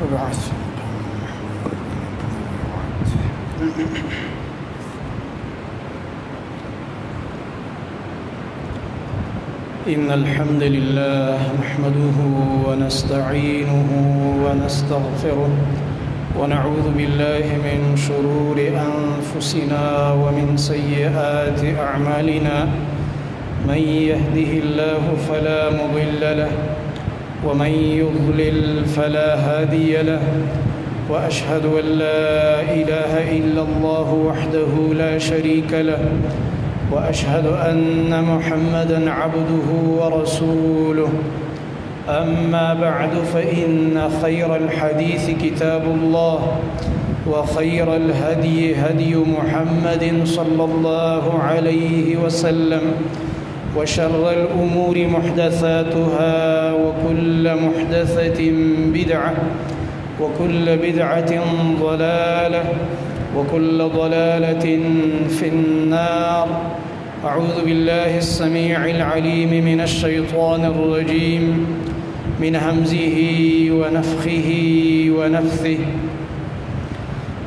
وبعث إن الحمد لله نحمده ونستعينه ونستغفره ونعوذ بالله من شرور أنفسنا ومن سيئات أعمالنا من يهده الله فلا مضل له ومن يضلل فلا هادي له وأشهد أن لا إله إلا الله وحده لا شريك له وأشهد أن محمدًا عبده ورسوله أما بعد فإن خير الحديث كتاب الله وخير الهدي هدي محمد صلى الله عليه وسلم وشر الأمور محدثاتها وكل محدثة بدعة وكل بدعة ضلالة وكل ضلالة في النار. أعوذ بالله السميع العليم من الشيطان الرجيم من همزه ونفخه ونفثه.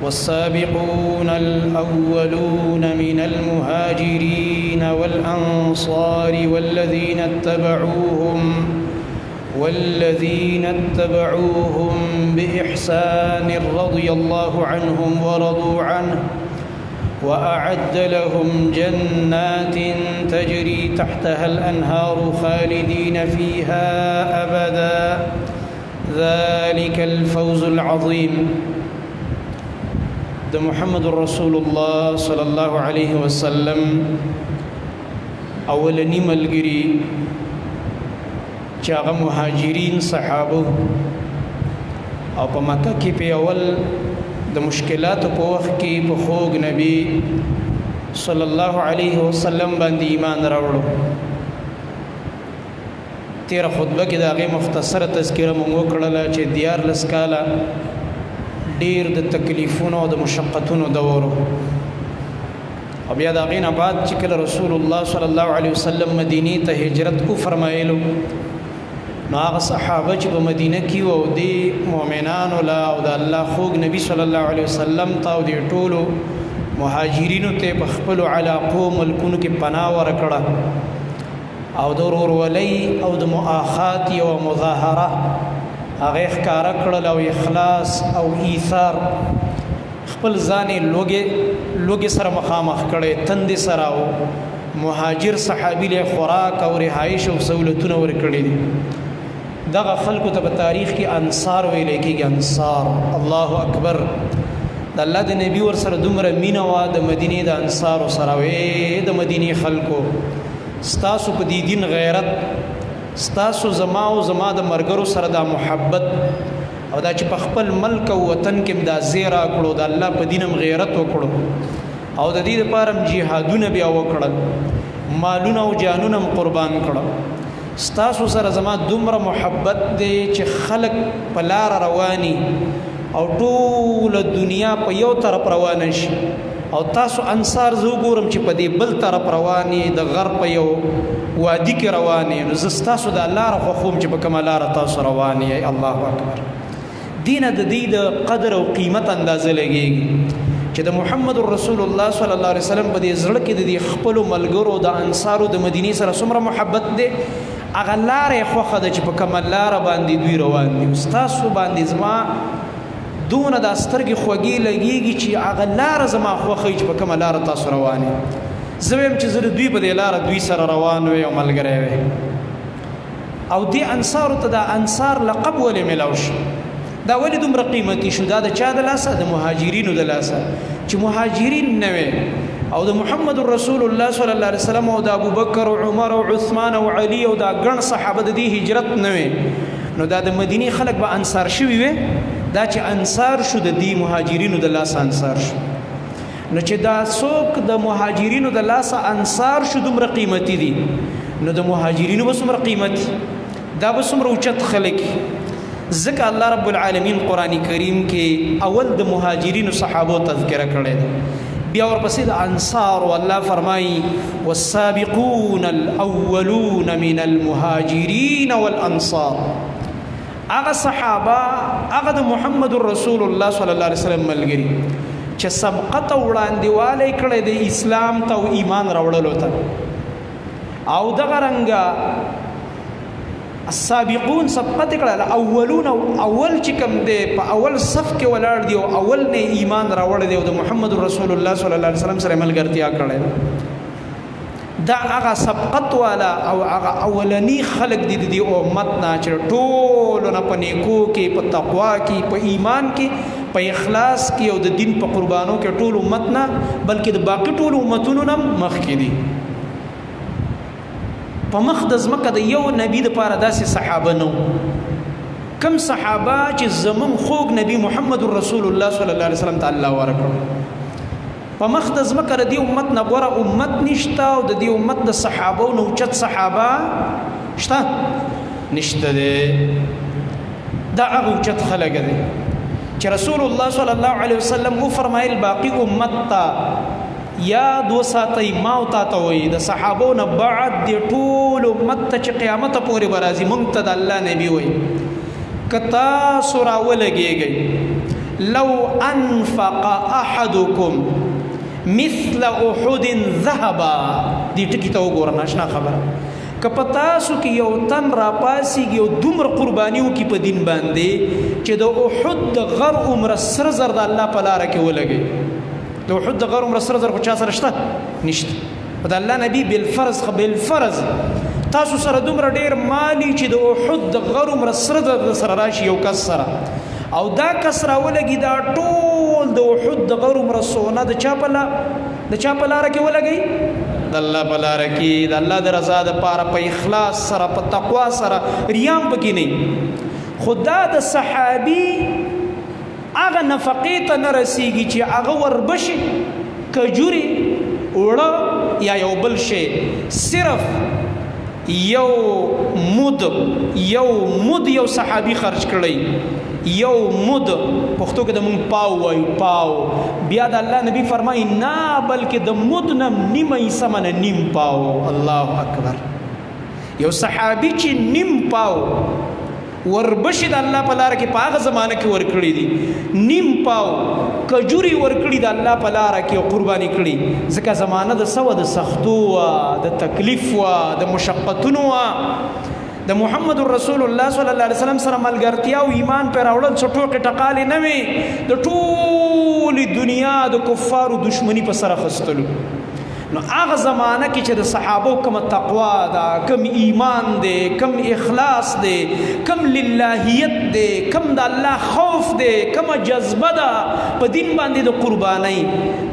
والسابقون الأولون من المهاجرين والأنصار والذين اتبعوهم بإحسان رضي الله عنهم ورضوا عنه وأعد لهم جنات تجري تحتها الأنهار خالدين فيها أبدا ذلك الفوز العظيم. ده محمد رسول الله صلى الله عليه وسلم اولنی ملګری چې هغه مهاجرین صحابه او په مکه کې په اول د مشکلاتو په وخت کې په خوږ نبی صلی الله علیه وسلم باندې ایمان راوړو. تیر خطبه کې دا غي مختصره تذکره مونږ وکړله چې دیار لسکاله ډیر د تکلیفونو او د مشقتونو دورو او بیا دا غینه بعد چې کله رسول الله صلی الله علیه وسلم مدینه ته هجرت کو فرمایلو نو هغه صحابه چې په مدینه کې وو دي مؤمنانو لا او د الله خوږ نبی صلی الله علیه وسلم ته او د ټولو مهاجرینو ته په خپل علاقو ملکونو کې پناه ورکړه او د ورورولۍ او د مؤاخات او مظاهره هغه ښکارا کړل او اخلاص او ایثار خپل ځان لوګي سره مخامخ کړي تند سره او مهاجر صحابي له خوراک او رهایش او سہولتونه ورکړي دي. دغه خلکو ته په تاریخ کې انصار ویل کېږي. انصار الله اکبر. د الله د نبی ور سره دومره مینه وا د مدینه د انصار سره وې د مدینه خلکو ستاسو په دې دین غیرت ستاسو زما او زما د مرګرو سره د محبت او دا چې په خپل ملک او وطن کې دا زیرا کړو د الله په دینم غیرت وکړو او د دې لپاره جهادونه بیا وکړل مالونه او جانونه قربان کړو. ستاسو سره زما دومره محبت دی چې خلق په لار رواني او ټول دنیا په یو طرف روان شي او تاسو انصار زو ګورم چې په دې بل طرف رواني د غرب په یو وادي کې رواني نو زستاسو د الله رخوا خوم چې په کومه لار تاسو رواني. الله اکبر. دین د دې د قدر او قیمت اندازه لګيږي چې د محمد رسول الله صلی الله علیه وسلم په دې زړه کې د خپل ملګرو د انصارو د مدینه سره څومره محبت دی. اغه لارې خوخه د چې په کومه لار باندې دوی روان دي استاسو باندې زما دون د سترګې خوږی لګيږي چې اغه لار زما خوخه چې په کومه لار تاسو رواني زویم چې زره دوی په دې لار دوی سره روان وي او ملګری وي او دې انصار ته د انصار لقب ولې ملوش دا ولې دومره قیمتي شو؟ دا د چا د لاسه؟ د مهاجرینو د لاسه چې مهاجرین نه وي او د محمد رسول الله صلی الله علیه وسلم او د ابوبکر او عمر او عثمان او علی او دا ګڼ صحابه د دې هجرت نه وي نو دا د مدینه خلک به انصار شوي وي. دا چې انصار شو د دې مهاجرینو د لاسه انصار شو نو چې دا څوک د مهاجرینو د لاسه انصار شو دومره قیمتي دي نو د مهاجرینو به څومره قیمتي دا به څومره اوچت خلک. ځکه الله رب العالمین قرآن کریم کې اول د مهاجرینو صحابو تذکره کړی دی بیا ورپسې د انصار والله فرمایي والسابقون الاولون من المهاجرین والانصار هغه صحابه هغه د محمد رسول الله صلی الله علیه وسلم ملګری چې سبقت وړاندېوالی کړی د اسلام ته او ایمان راوړلو ته او دغه رنګه السابقون سبقت کړل اولون اول چې کوم دی په اول صف کې ولاړ دی او اول نه ایمان راوړی دی او د محمد رسول الله صلی الله علیه وسلم سره ملګرتیا کړی دا هغه سبقت والا او هغه اولنی خلق دي د امت نه چې ټول نه په نیکو کې په تقوا کې په ایمان کې په اخلاص کې او د دین په قربانو کې ټول امت نه بلکې د باقي ټول امتونو نه مخکې دي په مخ د ځمکه د یو نبی دپاره داسې صحابه نو کم صحابه چې زمون خوږ نبی محمد رسول الله صلی الله علیه وسلم ته الله ورکړ په مخ د ځمکه د دې امت نه غوره امت نشته او د دې امت د صحابو نه اوچت صحابه شته نشته دی دا هغه اوچت خلک دی چې رسول الله صلی الله علیه وسلم وفرمایل باقي امت ته یاد وساتئ ما او تا ته وایي د صحابو نه بعد د ټول امت ته چې قیامت پورې به راځي موږ ته د الله نبي وایي که تاسو راولګېږئ لو انفق احدکم مثل احد ذهبا دې ټکي ته وګوره ناشنا خبره که په تاسو کې یو تن راپاسېږي او دومره قرباني وکړي په دین باندې چې د احد د غر عمره سره زر د الله په لاره کې ولګوي د احد د غر عمره سره زر خو چا سره شته نشته په د الله نبي بالفرض تاسو سره دومره ډېر مالي چې د احد د غر عمره سره راشي یو کس سره او دا کس راولګي دا ټول د احد د غر عمره سونه د چا په لاره کې ولګي د الله په لاره کې د الله د رضا دپاره په اخلاص سره په تقوا سره ریام پکې نه خدا د صحابي هغه نفقې ته نه رسیږي چې هغه وربشي کجوري اوړه یا یو بل شی صرف یو مد یو صحابي خرج کړی یو مد پښتو کې د مونږ پاو وایو پاو بیا د الله نبی فرمایي نه بلکې د مد نه نیمه حصه منه نیم پاو الله اکبر یو صحابي چې نیم پاو وربشي د الله په لاره کې په هغه زمانه کې ورکړي دي نیم پاو کجوري ورکړي د الله په لاره کې او قرباني کړي ځکه زمانه د سوه د سختو د تکلیف د مشقتونو د محمد رسول الله صلی الله علیه وسلم سره ملګرتیا او ایمان پر راوړل څه ټوکې ټقالې نه وي د ټولې دنیا د کفارو دشمني په سره خستلو نو هغه زمانه کې چې د صحابو کوم تقوا ده کوم ایمان دی کوم اخلاص دی کوم للهیت دی کوم د الله خوف دی کوم جذبه ده په دین باندې د قربانۍ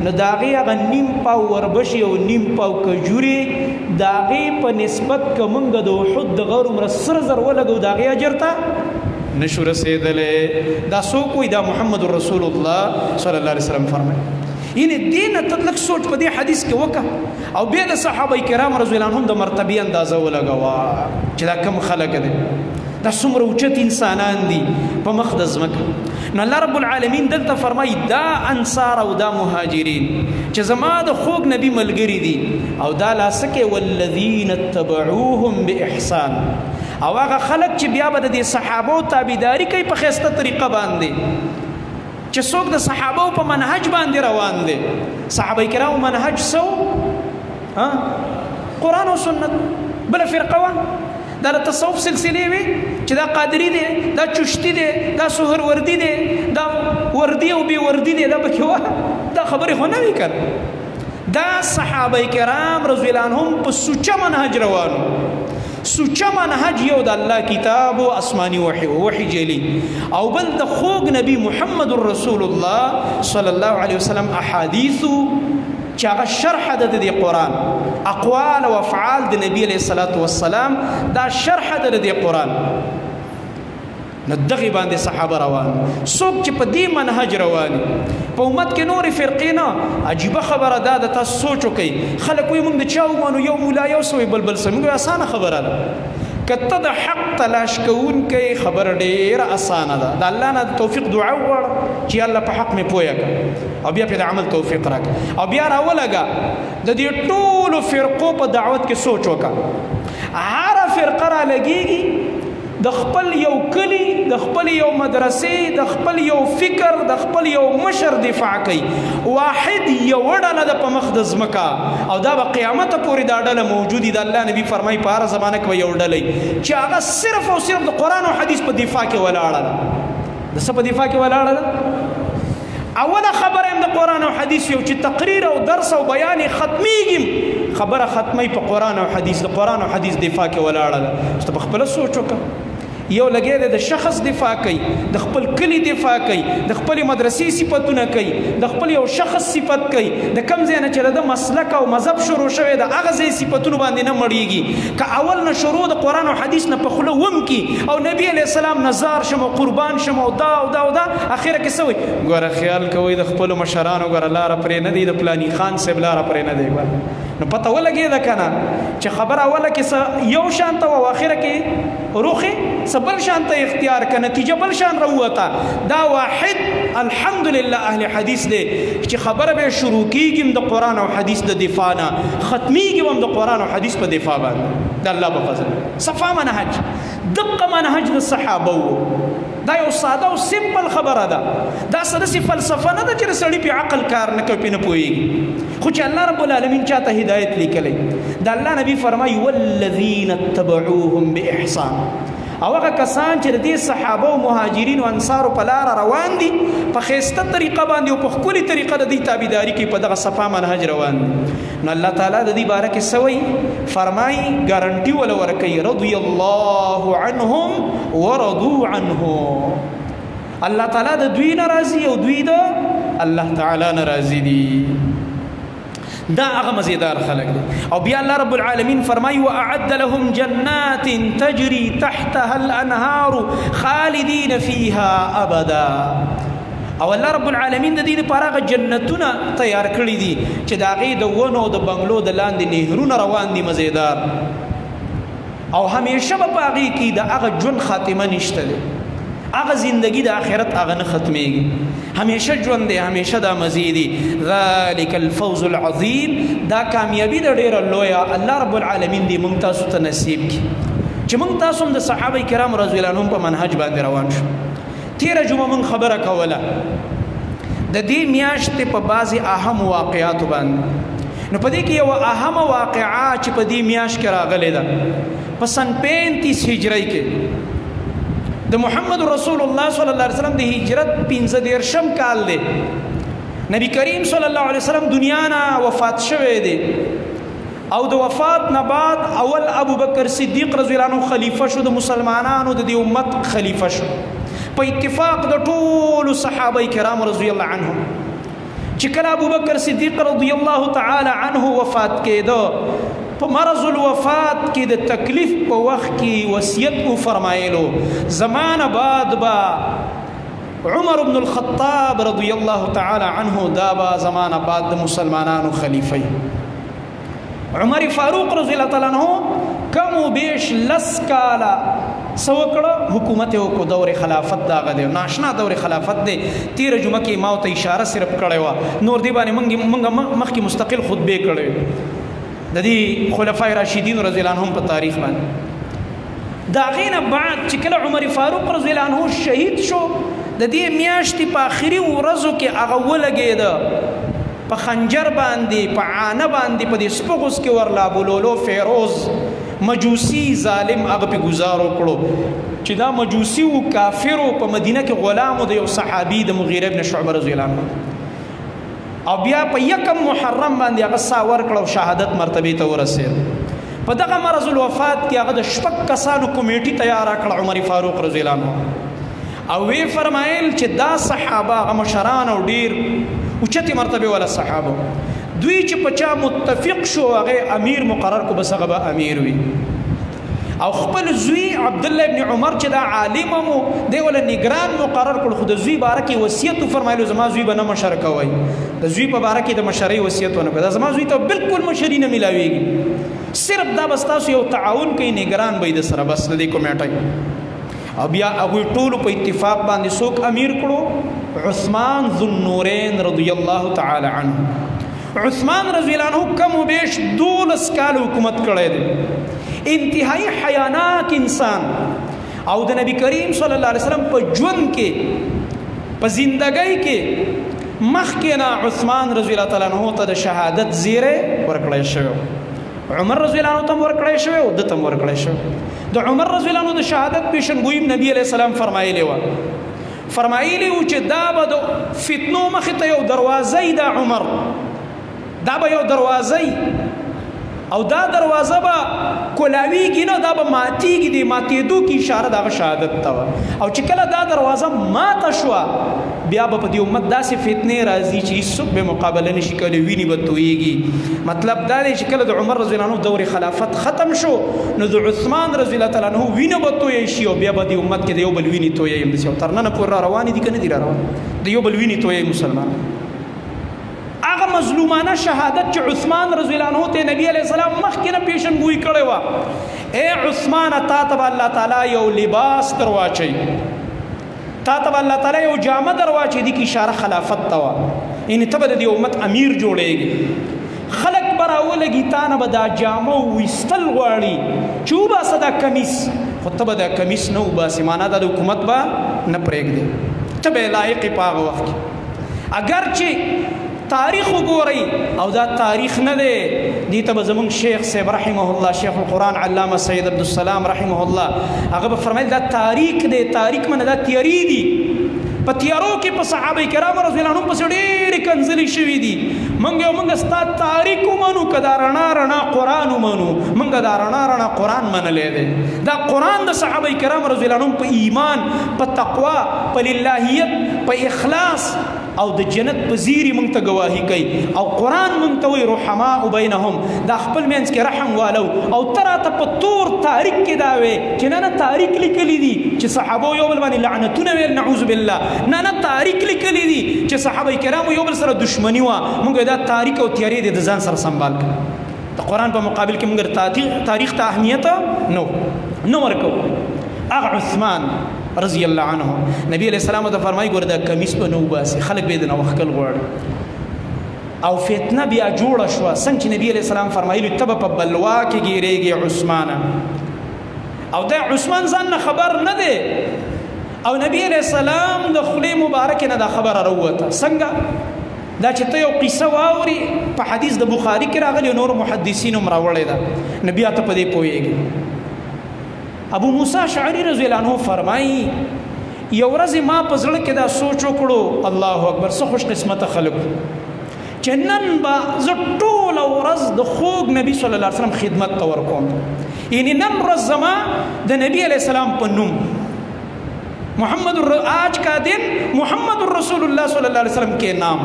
نو د هغې هغه نیم پاو وربشي او نیم پاو کجوري د هغې په نسبت که موږ د احد د غر عمره سره زر ولګو د هغې اجر ته نشو رسېدلی دا څوک وایي دا محمد رسول الله صلی الله علیه وسلم فرمایي یعنی دین ته لږ سوچ په دې حدیث کې وکړه او بیا د صحابه کرام رضی الله عنهم د مرتبې اندازه ولګوه چې دا کم خلک دی دا څومره اوچت انسانان دي په مخ د ځمکه نو الله رب العالمین دلته فرمایي دا انصار او دا مهاجرین چې زما د خوږ نبي ملګري دي او دا لاسکې والذین اتبعوهم باحسان او هغه خلک چې بیا به د دې صحابو تابعداري کوي په ښایسته طریقه باندې چې څوک د صحابو په منهج باندې روان دي صحابه کرامو منهج سو قرآن او سنت بله فرقه وه دا د تصوف سلسلې وي چې دا قادري دی دا چشتي دی دا سهر وردي دی دا وردي او بې وردي دی دا پکې وه دا خبرې خو نه وي کنه دا صحابه کرام رضی الله عنهم په سوچه منهج روانو سوچه منهج یو د الله کتاب او آسماني وحي جلی او بل د خوږ نبی محمد رسول الله صلی الله علیه وسلم احادیثو چې هغه شرح د دې قرآن اقوال او افعال د نبی علیه الصلاة والسلام دا شرح د دې قرآن نو دغې باندې صحابه روان څوک چې په دې منهج رواني په امت کې نورې فرقې نه عجیبه خبره دا د تاسو سوچ وکئ خلک وایي موږ د چا ومنو یو ملا یو څه وایي بل څه موږ اسانه خبره ده که ته د حق تلاش کوونکی خبره ډېره اسانه ده د الله نه توفیق دعا وغواړه چې الله په حق مې پویه کړه او بیا پې د عمل توفیق راکړه او بیا راولګه د دې ټولو فرقو په دعوت کې سوچ وکړه هره فرقه رالګېږي د د خپل یو کلی د خپل یو مدرسې د خپل یو فکر د خپل یو مشر دفاع کوي واحد یو ډله د په مخ د ځمکه او دا به قیامت پورې دا ډله موجودي د الله نبی فرمایي په هره زمانه کې به یو ډله چې هغه صرف او صرف د قرآن او حدیث په دفاع کې ولاړه ده د څه په دفاع کې ولاړه ده اوله خبره هم د قرآن او حدیث یو چې تقریر او درس او بیان ختمیږي خبره ختمي په قرآن او حدیث د قرآن او حدیث دفاع کې ولاړه ده چې په خپل سوچ وکړه یو لګي د شخص دفاع کوي د خپل کلی دفاع کوي د خپل مدرسې صفاتونه کوي د خپل یو شخص صفت کوي د کم ځای نه چې د مسلک او مذهب شروع شوی د هغه ځای صفاتونه باندې نه مړیږي که اول نه شروع د قرآن او حدیث نه په خوله وم کی او نبی علیه السلام نزار شم او قربان شم او دا او دا او دا اخره کې سوی ګوره خیال کوي د خپل مشرانو ګوره لاره پرې نه دی د پلانی خان صاحب لاره پرې نه دی نو پته ولګي دا کنه چې خبر اوله کې یو شانته او اخره کې روخي بل شان ته اختیار ک نتیجه بل شان راوته دا واحد الحمدلله اهل حدیث دی چې خبره به شروع کیږي د قرآن او حدیث د دفاع نه ختمیږي هم د قرآن او حدیث په دفاع باندې د الله په فضل صفا منهج دقه منهج د صحابه دا یو ساده او سمپل خبره ده دا سره فلسفه نه ده چې سړی په عقل کار نه کوي نه پوهیږي خو چې الله رب العالمین چاته هدایت لیکلی دا الله نبی فرمایي والذین اتبعوهم باحسان او هغه کسان چې د دې صحابه او مهاجرین او انصارو په لار روان دي په ښایسته طریقه باندې او په ښکلې طریقه د دې تابعداري کوي په دغه صفا منهج روان دي نو الله تعالی د دې باره کې سوی فرمایي ګارنټي ولا ورکوي رضی الله عنهم ورضوا عنه الله تعالی د دوی نه راضي او دوی د الله تعالی نه راضي دي دا هغه مزیدار خلق دي او بیا الله رب العالمین فرمایي واعد لهم جنات تجري تحتها الانهار خالدين فيها ابدا او الله رب العالمین د دې لپاره جنتونه تیار کړی دي چې د هغې د ونو د بنګلو د لاندې نهرونه روان دي مزیدار او همیشه به په هغې کې د هغه ژوند خاتمه نشته دی هغه زندگی د آخرت هغه نه ختمیږي همیشه ژوند دی همیشه دا مزیدی ذلک الفوز العظیم دا کامیابی د ډیره لویه الله رب العالمین دی مونږ تاسو ته نصیب کړي چې مونږ تاسو هم د صحابه کرام رضی الله عنهم په منهج باندې روان شو تیره جمعه مونږ خبره کوله د دې میاشتې په بعضې اهم واقعاتو باندې نو په دې کې یوه اهمه واقعه چې په دې میاشت کې راغلې ده په سن 35 هجري کې د محمد رسول الله صلی الله علیه وسلم د هجرت 15 کال دی نبی کریم صلی الله علیه وسلم دنیا نه وفات شوی دی او د وفات نه بعد اول ابو بکر صدیق رضی الله عنه خلیفہ شو د مسلمانانو د دې امت خلیفہ شو په اتفاق د ټولو صحابه کرام رضی الله عنهم چې کله ابو بکر صدیق رضی الله تعالی عنه وفات کېده په مرض الوفات کې د تکلیف په وخت کې وصیت او فرمایلو زمانه بعد با عمر بن الخطاب رضی الله تعالی عنه دا با زمانه بعد د مسلمانانو خلیفہ عمر فاروق رضی الله تعالی عنه کم و بیش لس کالا سوکړه حکومت او کو دور خلافت دا غده ناشنا دور خلافت دی تیر جمعه کې ما ته اشاره صرف کړې و نور دی باندې منګه مخکې مستقل خطبه کړې د دې خلفای راشدین رضی الله عنهم په تاریخ باندې دا غینه بعد چې کله عمر فاروق رضی الله عنه شهید شو د دې میاشتې په آخري ورځو کې هغه ولګېده په خنجر باندې په عانه باندې په دې سپغوس کې ورلا بولولو فیروز مجوسی ظالم هغه په گزارو کړو چې دا مجوسی او کافر په مدینه کې غلام د یو صحابي د مغیره ابن شعبه رضی الله عنه او بیا په یکم محرم باندې هغه ساور کړو شهادت مرتبه ته ورسېد په دغه مرض الوفات کې هغه د شپږ کسانو کمیټي تیار کړ عمر فاروق رضی الله عنه او وی فرمایل چې دا صحابه هغه مشران او ډیر اوچتي مرتبه ولا صحابه دوی چې پچا متفق شو هغه امیر مقرر کو بس هغه امیر وي او خپل زوی عبد الله ابن عمر چې دا عالم مو دی ول نگران مقرر کړ خو د زوی بارکه وصیت فرمایلو زما زوی به نه مشرک وای د زوی په بارکه د مشرۍ وصیت ونه کړ زما زوی ته بالکل مشرۍ نه ملاويږي صرف دا بس تاسو یو تعاون کوي نگران به د سره بس د کمیټه او بیا هغه ټول په اتفاق باندې څوک امیر کړو عثمان ذو النورین رضی الله تعالی عنه عثمان رضی الله عنه کم و بیش 12 کال حکومت کړی دی انتهایی حیاناک انسان او د نبی کریم صلی الله علیه وسلم په ژوند کې په زندګۍ کې مخکې نه عثمان رضی الله تعالی عنہ ته د شهادت زیری ورکړی شوی، عمر رضی الله عنه ته ورکړی شوی او د ته ورکړی شوی. د عمر رضی الله عنه د شهادت پیشنګویم نبی علیہ السلام فرمایلی و چې دا به د فتنو مخې ته یو دروازه دا عمر، دا به یو دروازه او دا دروازه به کولاویږي نه، دا به ماتیږي. د ماتېدو کې اشاره دغه شهادت ته وه. او چې کله دا دروازه ماته شوه بیا به په دې امت داسې فتنې راځي چې هېڅوک به مقابله نشي کولی، وینې به تویږي. مطلب دا دی چې کله د عمر رضی الله عنه دور خلافت ختم شو نو د عثمان رضی الله تعالی عنه وینه به توی شي او بیا به دې امت کې د یو بل وینې تویي. همداسې او تر ننه پورې را روانې دي که نه دي را روانې، د یو بل وینې تویي مسلمان. هغه مظلومانه شهادت چې عثمان رضی الله عنه ته نبی علیہ السلام مخکې نه پیشنګویي کړې وه، اے عثمان تا ته به الله تعالی یو لباس در واچوي، تا ته به الله تعالی یو جامه در واچوي. دې کې اشاره خلافت ته وه، یعنې ته به د دې امت امیر جوړېږي. خلک به راولګي تا نه به دا جامه ویستل غواړي چې وباسه دا کمیس، خو ته به دا کمیس نه وباسې، معنا دا د حکومت به نه پرېږدې، ته به یې لایق یې په هغه وخت کې. اگر چې تاریخ وګورئ او دا تاریخ نه دی، دې ته به زمونږ شیخ صاحب رحمه الله، شیخ القرآن علامه سید عبدالسلام رحمه الله، هغه به فرمایل دا تاریخ دی. تاریخ منه دا تیاری دي. په تیارو کې په صحابه کرامو رضی الله عنهم پسې ډېرې کنځلې شوي دي. موږ ستا تاریخ ومنو که دا رڼا قرآن ومنو، موږ دا رڼا قرآن منلی دی. دا قرآن د صحابه کرامو رضی الله عنهم په ایمان، په تقوا، په للهیت، په اخلاص او د جنت په زیری موږ ته ګواهي کوي. او قرآن موږ ته وایي رحماء بینهم، دا خپل منځ کې رحم والو. او ته راته په تور تاریخ کې دا وې چې نه تاریخ لیکلی دي چې صحابو یو بل باندې لعنتونه ویل، نعوذ بالله. نه تاریخ لیکلی دي چې صحابه کرامو یو بل سره دشمني وه. موږ دا تاریخ او تیاری د ځان سره سنبال کړو. د قرآن په مقابل کې موږ تاریخ ته اهمیت نه ورکو. هغه عثمان رضی الله عنه نبی علیہ السلام ته فرمایي ګوره دا کمیس به نه وباسي، خلک به یې د نه وښکل غواړي. او فتنه بیا جوړه شوه. څنګه چې نبی علیہ السلام فرمایلي ته به په بلوا کې ګیرېږي عثمانه، او دا عثمان ځان نه خبر نه دی. او نبی علیہ السلام د خولې مبارکې نه دا خبره راووته. څنګه دا چې ته یو قصه واوري په حدیث د بخاري کې راغلی، نور محدثینو هم راوړې ده، نو بیا ته په دې پوهېږي. ابو موسی اشعری رضی الله عنه فرمایي یو ورځ ما په زړه کې دا سوچ وکړو، الله اکبر څه خوش قسمته خلک چې نن به زه ټوله ورځ د خوږ نبی صلی الله علیه وسلم خدمت ته ورکوم. یعنې نن ورځ زما د نبی علیه السلام په نوم آج کا دن محمد رسول الله صلی الله علیه وسلم کے نام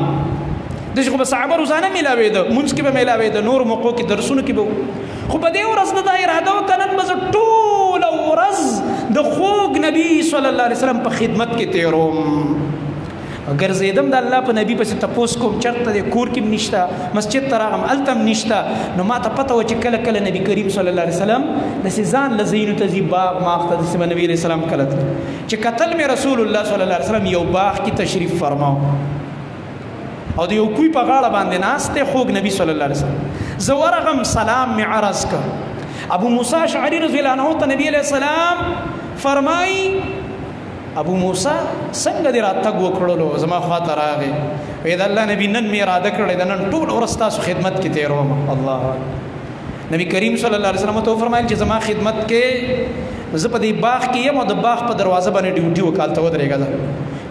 دغه خو به صحابه روزانه میلاوېده، مونځ کې به میلاوېده، نور موقعو کې درسونو کې به. خو په دې ورځ د دا اراده وکړه نن به زه ټوله ورځ د خوږ نبي صلی الله علیه وسلم په خدمت کې تېروم. ګرځېدم د الله په نبي پسې تپوس کوم چېرته دی، کور کې هم نشته، مسجد ته راغلم هلته هم نشته. نو ما ته پته وه چې کله کله نبي کریم صلی الله علیه وسلم داسې ځان له ځایونو ته ځي، باغ ماغ ته، داسې به نبي علیه السلام کله چې کتل مې رسول الله صلی الله علیه وسلم یو باغ کې تشریف فرماو او د یو کوی په غاړه باندې ناست دی خوږ نبی صلی الله علیه وسلم. زه ورغم سلام مې عرض کړ. ابو موسی اشعری رضی الله عنه ته نبی علیه السلام فرمایي ابو موسی څنګه دې راتګ وکړلو؟ زما خواته راغی، وایي د الله نبي نن مې اراده کړې ده نن ټوله ورځ ستاسو خدمت کې تېروم. الله نبی کریم صلی الله علیه وسلم ته وفرمایل چې زما خدمت کې زه په دې باغ کې یم او د باغ په دروازه باندې ډیوټي وکالته ودرېږه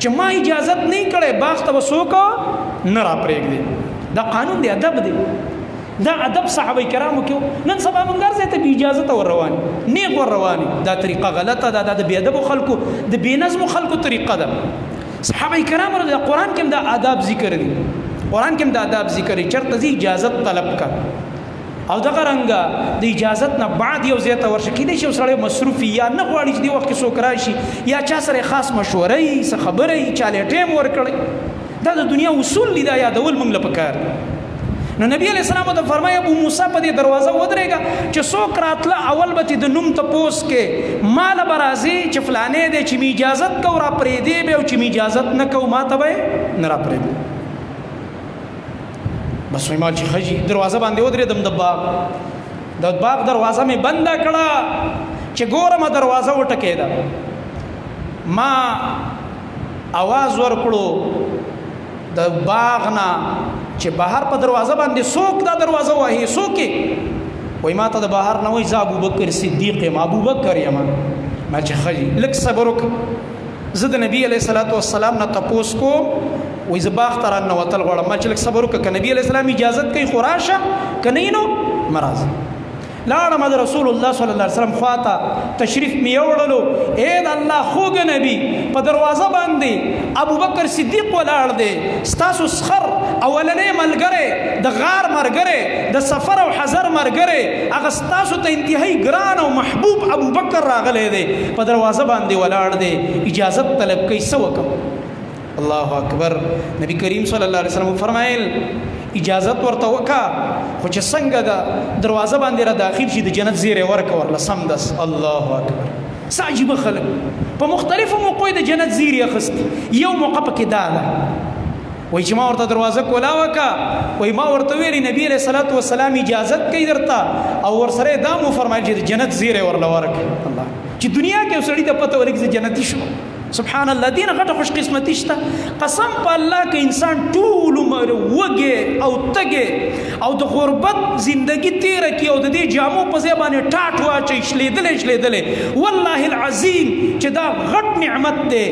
چې ما اجازت نه کړې باغ ته به څوک نه را پرېږدي. دا قانون دی، ادب دی. دا ادب صحابه کرامو کې نن سبا موږ ګرځي ته بې اجازته ور روان نیغ ور روان. دا طریقه غلطه ده، دا د بې ادبو خلکو د بې نظمو خلکو طریقه ده. صحابه کرامو د قرآن کې هم دا آداب ذکر دي، قرآن کې هم دا آداب ذکر دي. چېرته ځي اجازت طلب کړه او دغه رنګه د اجازت نه بعد یو ځای ته ورشه. کیدای شي یو سړی مصروف یا نه غواړي چې دې وخت کې څوک راشي یا چا سره خاص مشوره یي، څه خبره یي، چا له ټیم ورکړی. دا د دنیا اصول دي، دا یادول موږ له پکار. نو نبی علیہ السلام ته فرمایي ابو موسی په دې دروازه ودرېږه چې څوک راتله اول به د نوم تپوس کې ماله به راځي چې فلانې دی چې مې اجازت کو را پرېږدې به او چې مې اجازت نه کو ما ته به نه را پرېږدي. بس وایي ما چې ښه دروازه باندې ودرېدم د باغ دروازه مې بنده کړه. چې ګورم دروازه وټکېده ما आवाज ورکړو د باغ نه چې بهر په دروازه باندې څوک دا دروازه وهي څوک وای ما ته د بهر نه وای ابو بکر صدیق یم ابو بکر یم ما چې خجی لک صبر وک زه د نبی علیه الصلاۃ والسلام نه تپوس کو وای ز باغ تر نه وتل غواړم ما چې لک صبر وک ک نبی علیه السلام اجازه کوي خراشه کنينو مرز لاړم د رسول الله صلی الله علیه وسلم خواته تشریف می وړلو اے د الله خوږ نبی په دروازه باندې ابو بکر صدیق ولاړ دی ستاسو سخر اولنې ملګری د غار مرګری د سفر او حذر مرګری هغه ستاسو ته انتهایی ګران او محبوب ابو بکر راغلی دی په دروازه باندې ولاړ دی اجازه طلب کوي څه وکړم الله اکبر نبی کریم صلی الله علیه وسلم فرمایل اجازت ورته وکا خو چې څنګه د دروازه باندې را داخل شي د جنت زیره ورکه ورله سمدس الله اکبر عجیب خلک په مختلفو موقعو د جنت زیره اخست یو موقع پکې دا ده وای چې ما ورته دروازه کولا وکا وای ما ورته ویلي نبی علیہ الصلوۃ والسلام اجازت کوي درته او ورسره دا مو فرمایي چې جنت زیره ورله ورکه الله چې دنیا کې وسړي ته پته ورګي جنتی شو سبحان الله دین غټه خوش قسمتی شته قسم په الله کې انسان ټول عمر وګه او تګه او د غربت زندگی تیر کی او د دې جامو په ځای باندې ټاټ واچي شلیدلې والله العظیم چې دا غټ نعمت ده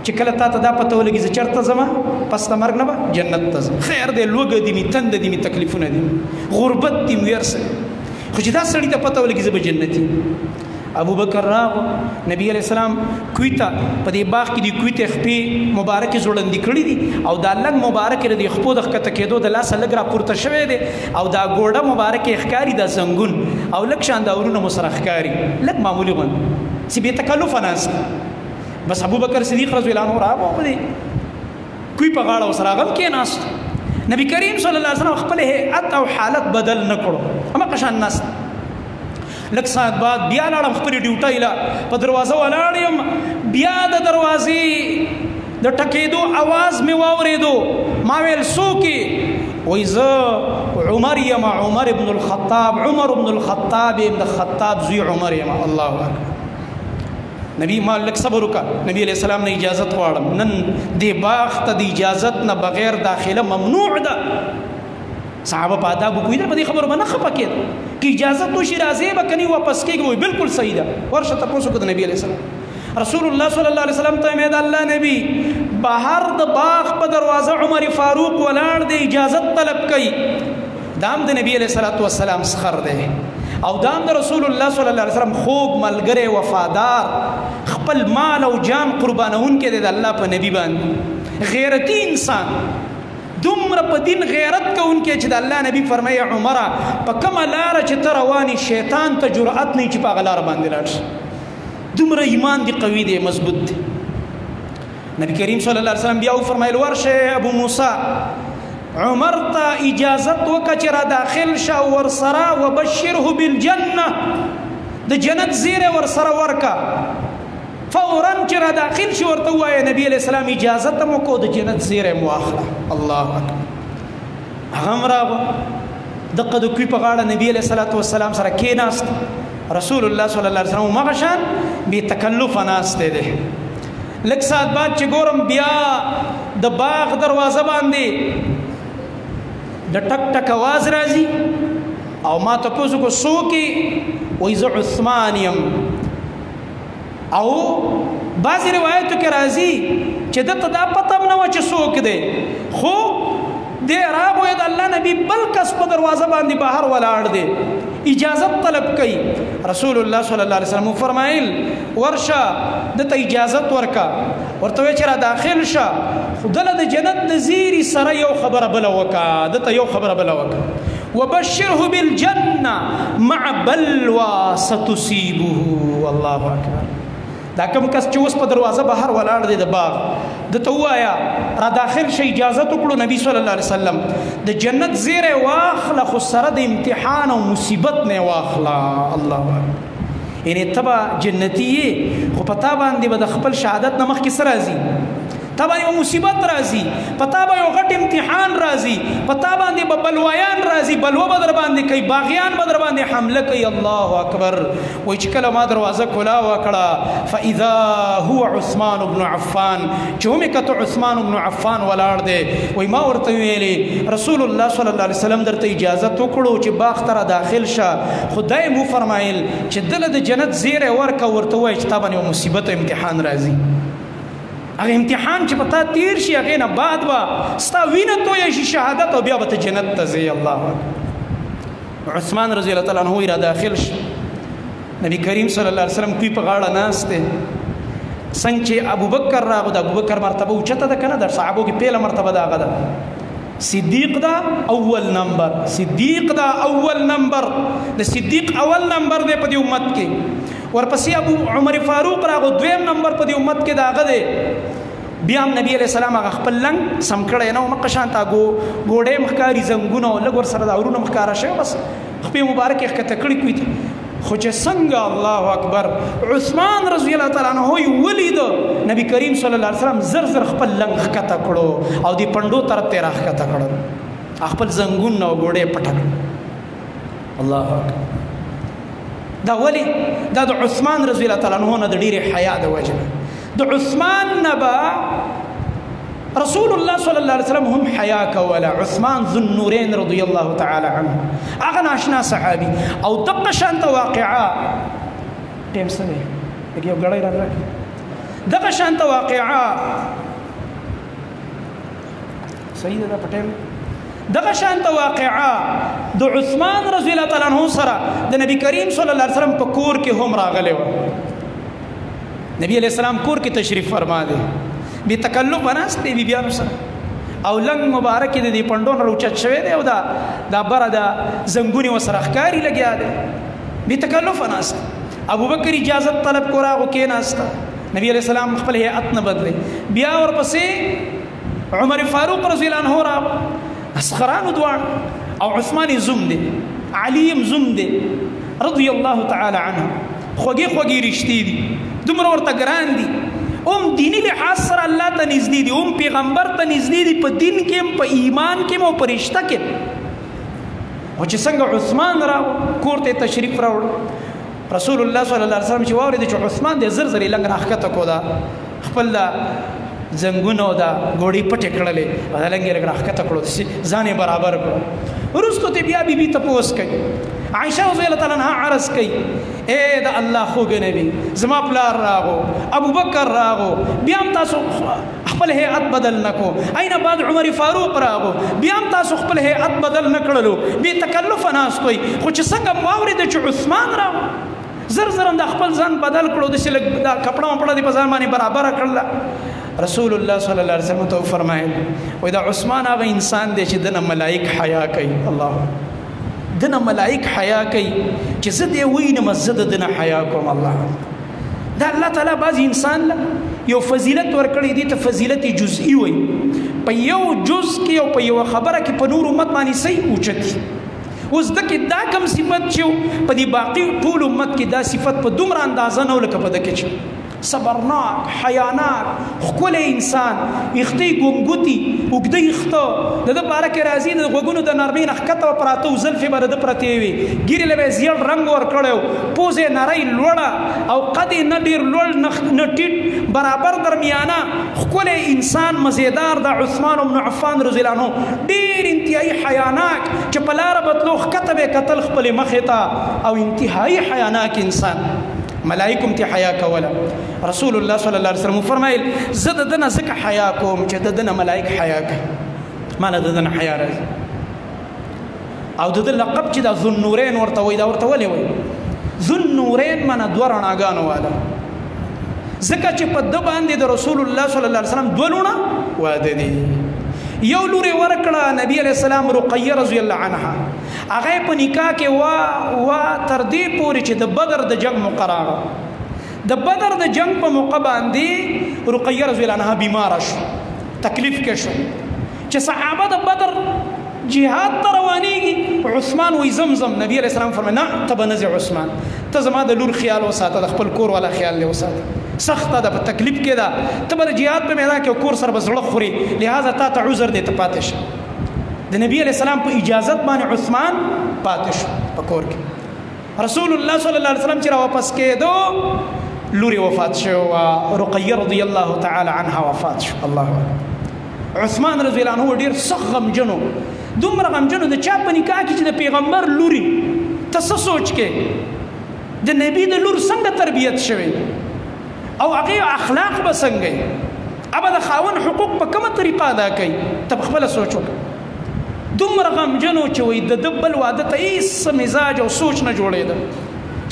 چې کله تا دا پته ولګي چې چرته زما پس تا مرګ نه به جنت ته خیر دې لوګه دې می تند دې می تکلیفونه دي غربت دې ورسه خو چې دا سړی ته پته ولګي چې به جنتی ابو بکر راغو نبی علیہ السلام کویتا په دې باغ کې دی کویته خپې مبارک زوړندې کړې دي او دا لګ مبارک لري خپو د کته کېدو د لاس لګ را پورته شوی دی او دا ګوړه مبارک ښکاری د زنګون او لک شاندارونه مسرخکاری لک معمولی غون سی به تکلف ناس بس ابو بکر صدیق رضی الله عنه راغو په دې کوی په غاړه وسراغل کې ناس نبی کریم صلی الله علیه وسلم خپل هيئت او حالت بدل نکړو هم قشان ناس لک ساعت بعد بیا لاړم خپل ډیوټي لا په دروازه ولاړم بیا د دروازې د ټکېدو आवाज می واورېدو ما ویل سوکي وای زه عمر یم عمر ابن الخطاب ابن الخطاب زوی عمر یم الله اکبر نبی ما لک صبر وکا نبی علیہ السلام نے اجازت غواړم نن دی باغ ته د اجازت نه بغیر داخله ممنوع ده صحابه په آداب کوي دا په خبرو باندې خپکې کی اجازه تو شي راځي به کني واپس کېږي بالکل صحیح ده ورشه تاسو کو د نبی علیہ السلام رسول الله صلی الله علیه وسلم ته مې د الله نبی بهر د باغ په دروازه عمر فاروق ولاړ دی اجازه طلب کوي دام د نبی علیہ الصلوۃ والسلام سخر دی او دام د رسول الله صلی الله علیه وسلم خوب ملګری وفادار خپل مال او جان قربانون کې د الله په نبی باندې غیرتی انسان دومره په دین غیرت کوونکی چې د الله نبی فرمایي عمره په کومه لاره چې ته روانې شیطان ته جرأت نه چې په هغه لاره باندې لاړ شي دومره ایمان دی قوي دی مضبوط دی نبی کریم صلی الله علیه وسلم بیا وفرمایل ورشه ابو موسی عمر ته اجازت وکړه چې را داخل شه ورسره وبشره بالجنه د جنت زیره ورسره ورکه فورا چې را داخل شي ورته وایي نبی علیہ السلام اجازه ته مو کو د جنت زیره مو اخله الله اکبر هغه راغو دغه د کوی په غاړه نبی علیہ الصلوۃ والسلام سره کېناست رسول الله صلی الله علیه وسلم مغشان به تکلف ناسته ده لک سات بعد چې ګورم بیا د باغ دروازه باندې د ټک ټک आवाज راځي او ما ته پوسو کو سوکي وای ز عثمان یم او بعضی روایتو کې راځي چې دته دا پته نه و چې څوک دی خو دې راغوی د الله نبی بل کس په دروازه باندې بهر ولاړ دی اجازت طلب کوي رسول الله صلی الله علیه وسلم فرمایل ورشه دته اجازت ورکا ورته چې را داخل شه خدله د جنت نذیر سره یو خبره بل وکا دته یو خبره بل وکا وبشره بالجنه مع بلوى ستصيبه الله اکبر دا کوم کس چې اوس په دروازه بهر ولاړ دی د باغ د توایا را داخل شي اجازه وکړو نبی صلی الله علیه وسلم د جنت زیره واخله خو سره د امتحان او مصیبت نه واخله الله یعنی تبا جنتی خو پتا باندې به د خپل شهادت نمخ کې سره راځي تا باندې یو مصیبت راځي، په تا باندې یو غټ امتحان راځي، په تا باندې به بلوایان راځي، بلوه به در باندې کوي، باغیان به در باندې حمله کوي. الله اکبر. وایي چې کله ما دروازه کولا وکړه فاذا هو عثمان بن عفان، چې ومې کته عثمان بن عفان ولاړ دی. وایي ما ورته ویلې رسول الله صلی الله علیه وسلم درته اجازه وکړو چې باغ ته داخل شه، خدای مو فرمایل چې دله د جنت زیری ورکه، ورته وایي چې تا باندې یو مصیبت امتحان راځي. هغه امتحان چې په تا تیر شي هغې نه بعد به ستا وینه تویه شي شهادت، او بیا به ته جنت ته ځې. الله اکبر. عثمان رضی الله تعالی عنه را داخل شي، نبی کریم صلی الله علیه وسلم کوی په غاړه ناست دی. څنګه چې ابوبکر راغو، د ابوبکر مرتبه اوچته ده که نه، در صحابو کې پیله مرتبه د هغه ده. صدیق دا اول نمبر، صدیق دا اول نمبر، د صدیق اول نمبر دی په دې امت کې. ورپسې ابو عمر فاروق راغو، دویم نمبر په دې امت کې د هغه دی. بیا هم نبی علیہ السلام هغه خپل لنګ سم کړی نه و، مکه شانته ګوډۍ مښکاري، زنګونه او لږ ورسره د اورونه مښکاره شوی، بس خپې مبارک یې ښکته کړي کوي. خو چې څنګه الله اکبر عثمان رضی الله تعالی عنه یې ولید، نبی کریم صلی الله علیه وسلم زر زر خپل لنګ ښکته کړو او د پنډو طرف ته یې راښکته کړل، خپل زنګون او ګوډۍ پټه کړه. الله اکبر. دا ولی دا د عثمان رضی الله تعالی عنه نه د ډېرې حیا د وجه نه، د عثمان نه به رسول الله صلی الله علیه وسلم هم حیا کوله. عثمان ذو النورین رضی الله تعالی عنه هغه ناشنا صحابي. او دغه شانته واقعه ټیم څه دی لږ یو ګړی راکړه، دغه شانته واقعه صحیح ده په ټیم، دغه شانته واقعه د عثمان رضی الله تعالی عنه سره د نبی کریم صلی الله علیه وسلم په کور کې هم راغلی و. نبی علیہ السلام کور کې تشریف فرما دی، بې تکلف ناست دی بیبیانو سره، او لنګ مبارک د دې پنډو نه راوچت شوی دی، او دا بره د زنګونې ورسره ښکاري لګیا دی، بې تکلف ناست. ابوبکر اجازت طلب کو راغو کېناسته، نبی علیہ السلام خپل هیئت نه بدلی. بیا ورپسې عمر فاروق رضی الله عنه راغو، اسخرانو دواړه، او عثمان زوم دی، علي زوم دی رضی الله تعالی عنه. خوږې خوږې رشتې دي، دومره ورته ګران دي، هم دینی لحاظ سره الله ته نږدې دي، هم پیغمبر ته نږدې دي، په دین کې هم په ایمان کې هم او په رشته کې. او چې څنګه عثمان راغو کور ته تشریف راوړ، رسول الله صلی الله علیه وسلم چې واورېد چې عثمان دی زر زر یې لنګ راښکته کو، دا خپل دا زنګونه او دا ګوډۍ پټې کړلې، دا لنګ یې راښکته کړو، ځان یې برابر کړو. وروستو ته بیا بیبي تپوس کوي، عائشہ رضی الله تعالی عنها عرض کوي، اے د الله خوږ نبی، زما پلار راغو، ابوبکر راغو، بیا هم تاسو خپل هیئت بدل نکو، اینا بعد عمر فاروق راغو، بیا هم تاسو خپل هیئت بدل نکړلو، بې تکلف ناستوئ. خو چې څنګه واورېده چې عثمان راغو، زر زر هم د خپل ځان بدل کړو، داسې لږ دا کپړه وپړه دې په ځان باندې برابره کړله. رسول الله صلی الله علیه وسلم ته وفرمایل، وایي دا عثمان هغه انسان دی چې دنه ملائک حیا کوي. الله دنه ملائک حیا کوي چې زه دې وینم، زه د دنه حیا کوم. الله دا الله تعالی بعض انسان له یو فضیلت ورکړی دی، ته فضیلت جزئی وایي، په یو جز کې او په یو خبره کې په نور امت باندې صحیح اوچتي. اوس دکې دا کم صفت چې په دې باقي ټول امت کې دا صفت په دومره اندازه نه لکه په دکې چې صبرناک، حیاناک، ښکلی انسان، یختی ګونګوتي، اوږده یخته، د ده باره کې راځي د غوږونو د نرمۍ نه ښکته به پراته و، زلفې به د ده پرتې وي، ګیرې له به یې زیړ رنګ ورکړی و، پوز یې نری لوړه او قد یې نه ډېر لوړ نه ټیټ، برابر درمیانه ښکلی انسان، مزیدار. د عثمان بن عفان رضی الله عنه ډېر انتهایي حیاناک، چې په لاره بتلو ښکته به یې کتل خپلې مخې ته، او انتهایي حیاناک انسان. ملائکم تی حیا کوله. رسول الله صلی الله علیه وسلم فرمایل، زه د دنه ځکه حیا کوم چې د دنه ملائک حیا کوي، ماله د دنه حیا راځي. او د ده لقب چې دا ذو النورین ورته وایي، دا ورته ولې وایي؟ ذو النورین معنی دوه رڼاګانو والا، ځکه چې په ده باندې د رسول الله صلی الله علیه وسلم دوه لوڼه واده دي. یو لور یې ورکړه نبی علیه السلام رقیه رضی الله عنها، هغه یې په نکاح کې وا تر دې پورې چې د بدر د جنګ مقرره، د بدر د جنګ په موقع باندې رقیه رضی الله عنها بیماره شو، تکلیف کې شو، چې صحابه د بدر جهاد ته روانېږي. عثمان وایي زمزم، نبی علیه السلام فرمایي نه ته به نه ځې عثمان، ته زما د لور خیال وساته، د خپل کور والا خیال دې وساته. سخته ده، په تکلیف کې ده، ته به د جهاد په میدان کې کور سره به زړه خوري، لہذا تا ته عذر دی ته پاتې شه. د نبی علیه السلام په اجازت باندې عثمان پاتې شو په کور کې. رسول الله صلی الله علیه وسلم چې را واپس کېدو لوري وفات شو، رقیه رضی الله تعالی عنها وفات شو. الله عثمان رضی الله عنه ډیر سخت غمجنو، دومره غمجنو د چا په نکاح کې چې د پیغمبر لوري ته څه سوچ کې د نبی د لور څنګه تربیت شوی او هغه اخلاق به څنګه ابا د خاون حقوق په کومه طریقه ادا کوي ته خپل سوچو. دومره غمجنو چې وای د دبل واده ته هیڅ مزاج او سوچ نه جوړېده.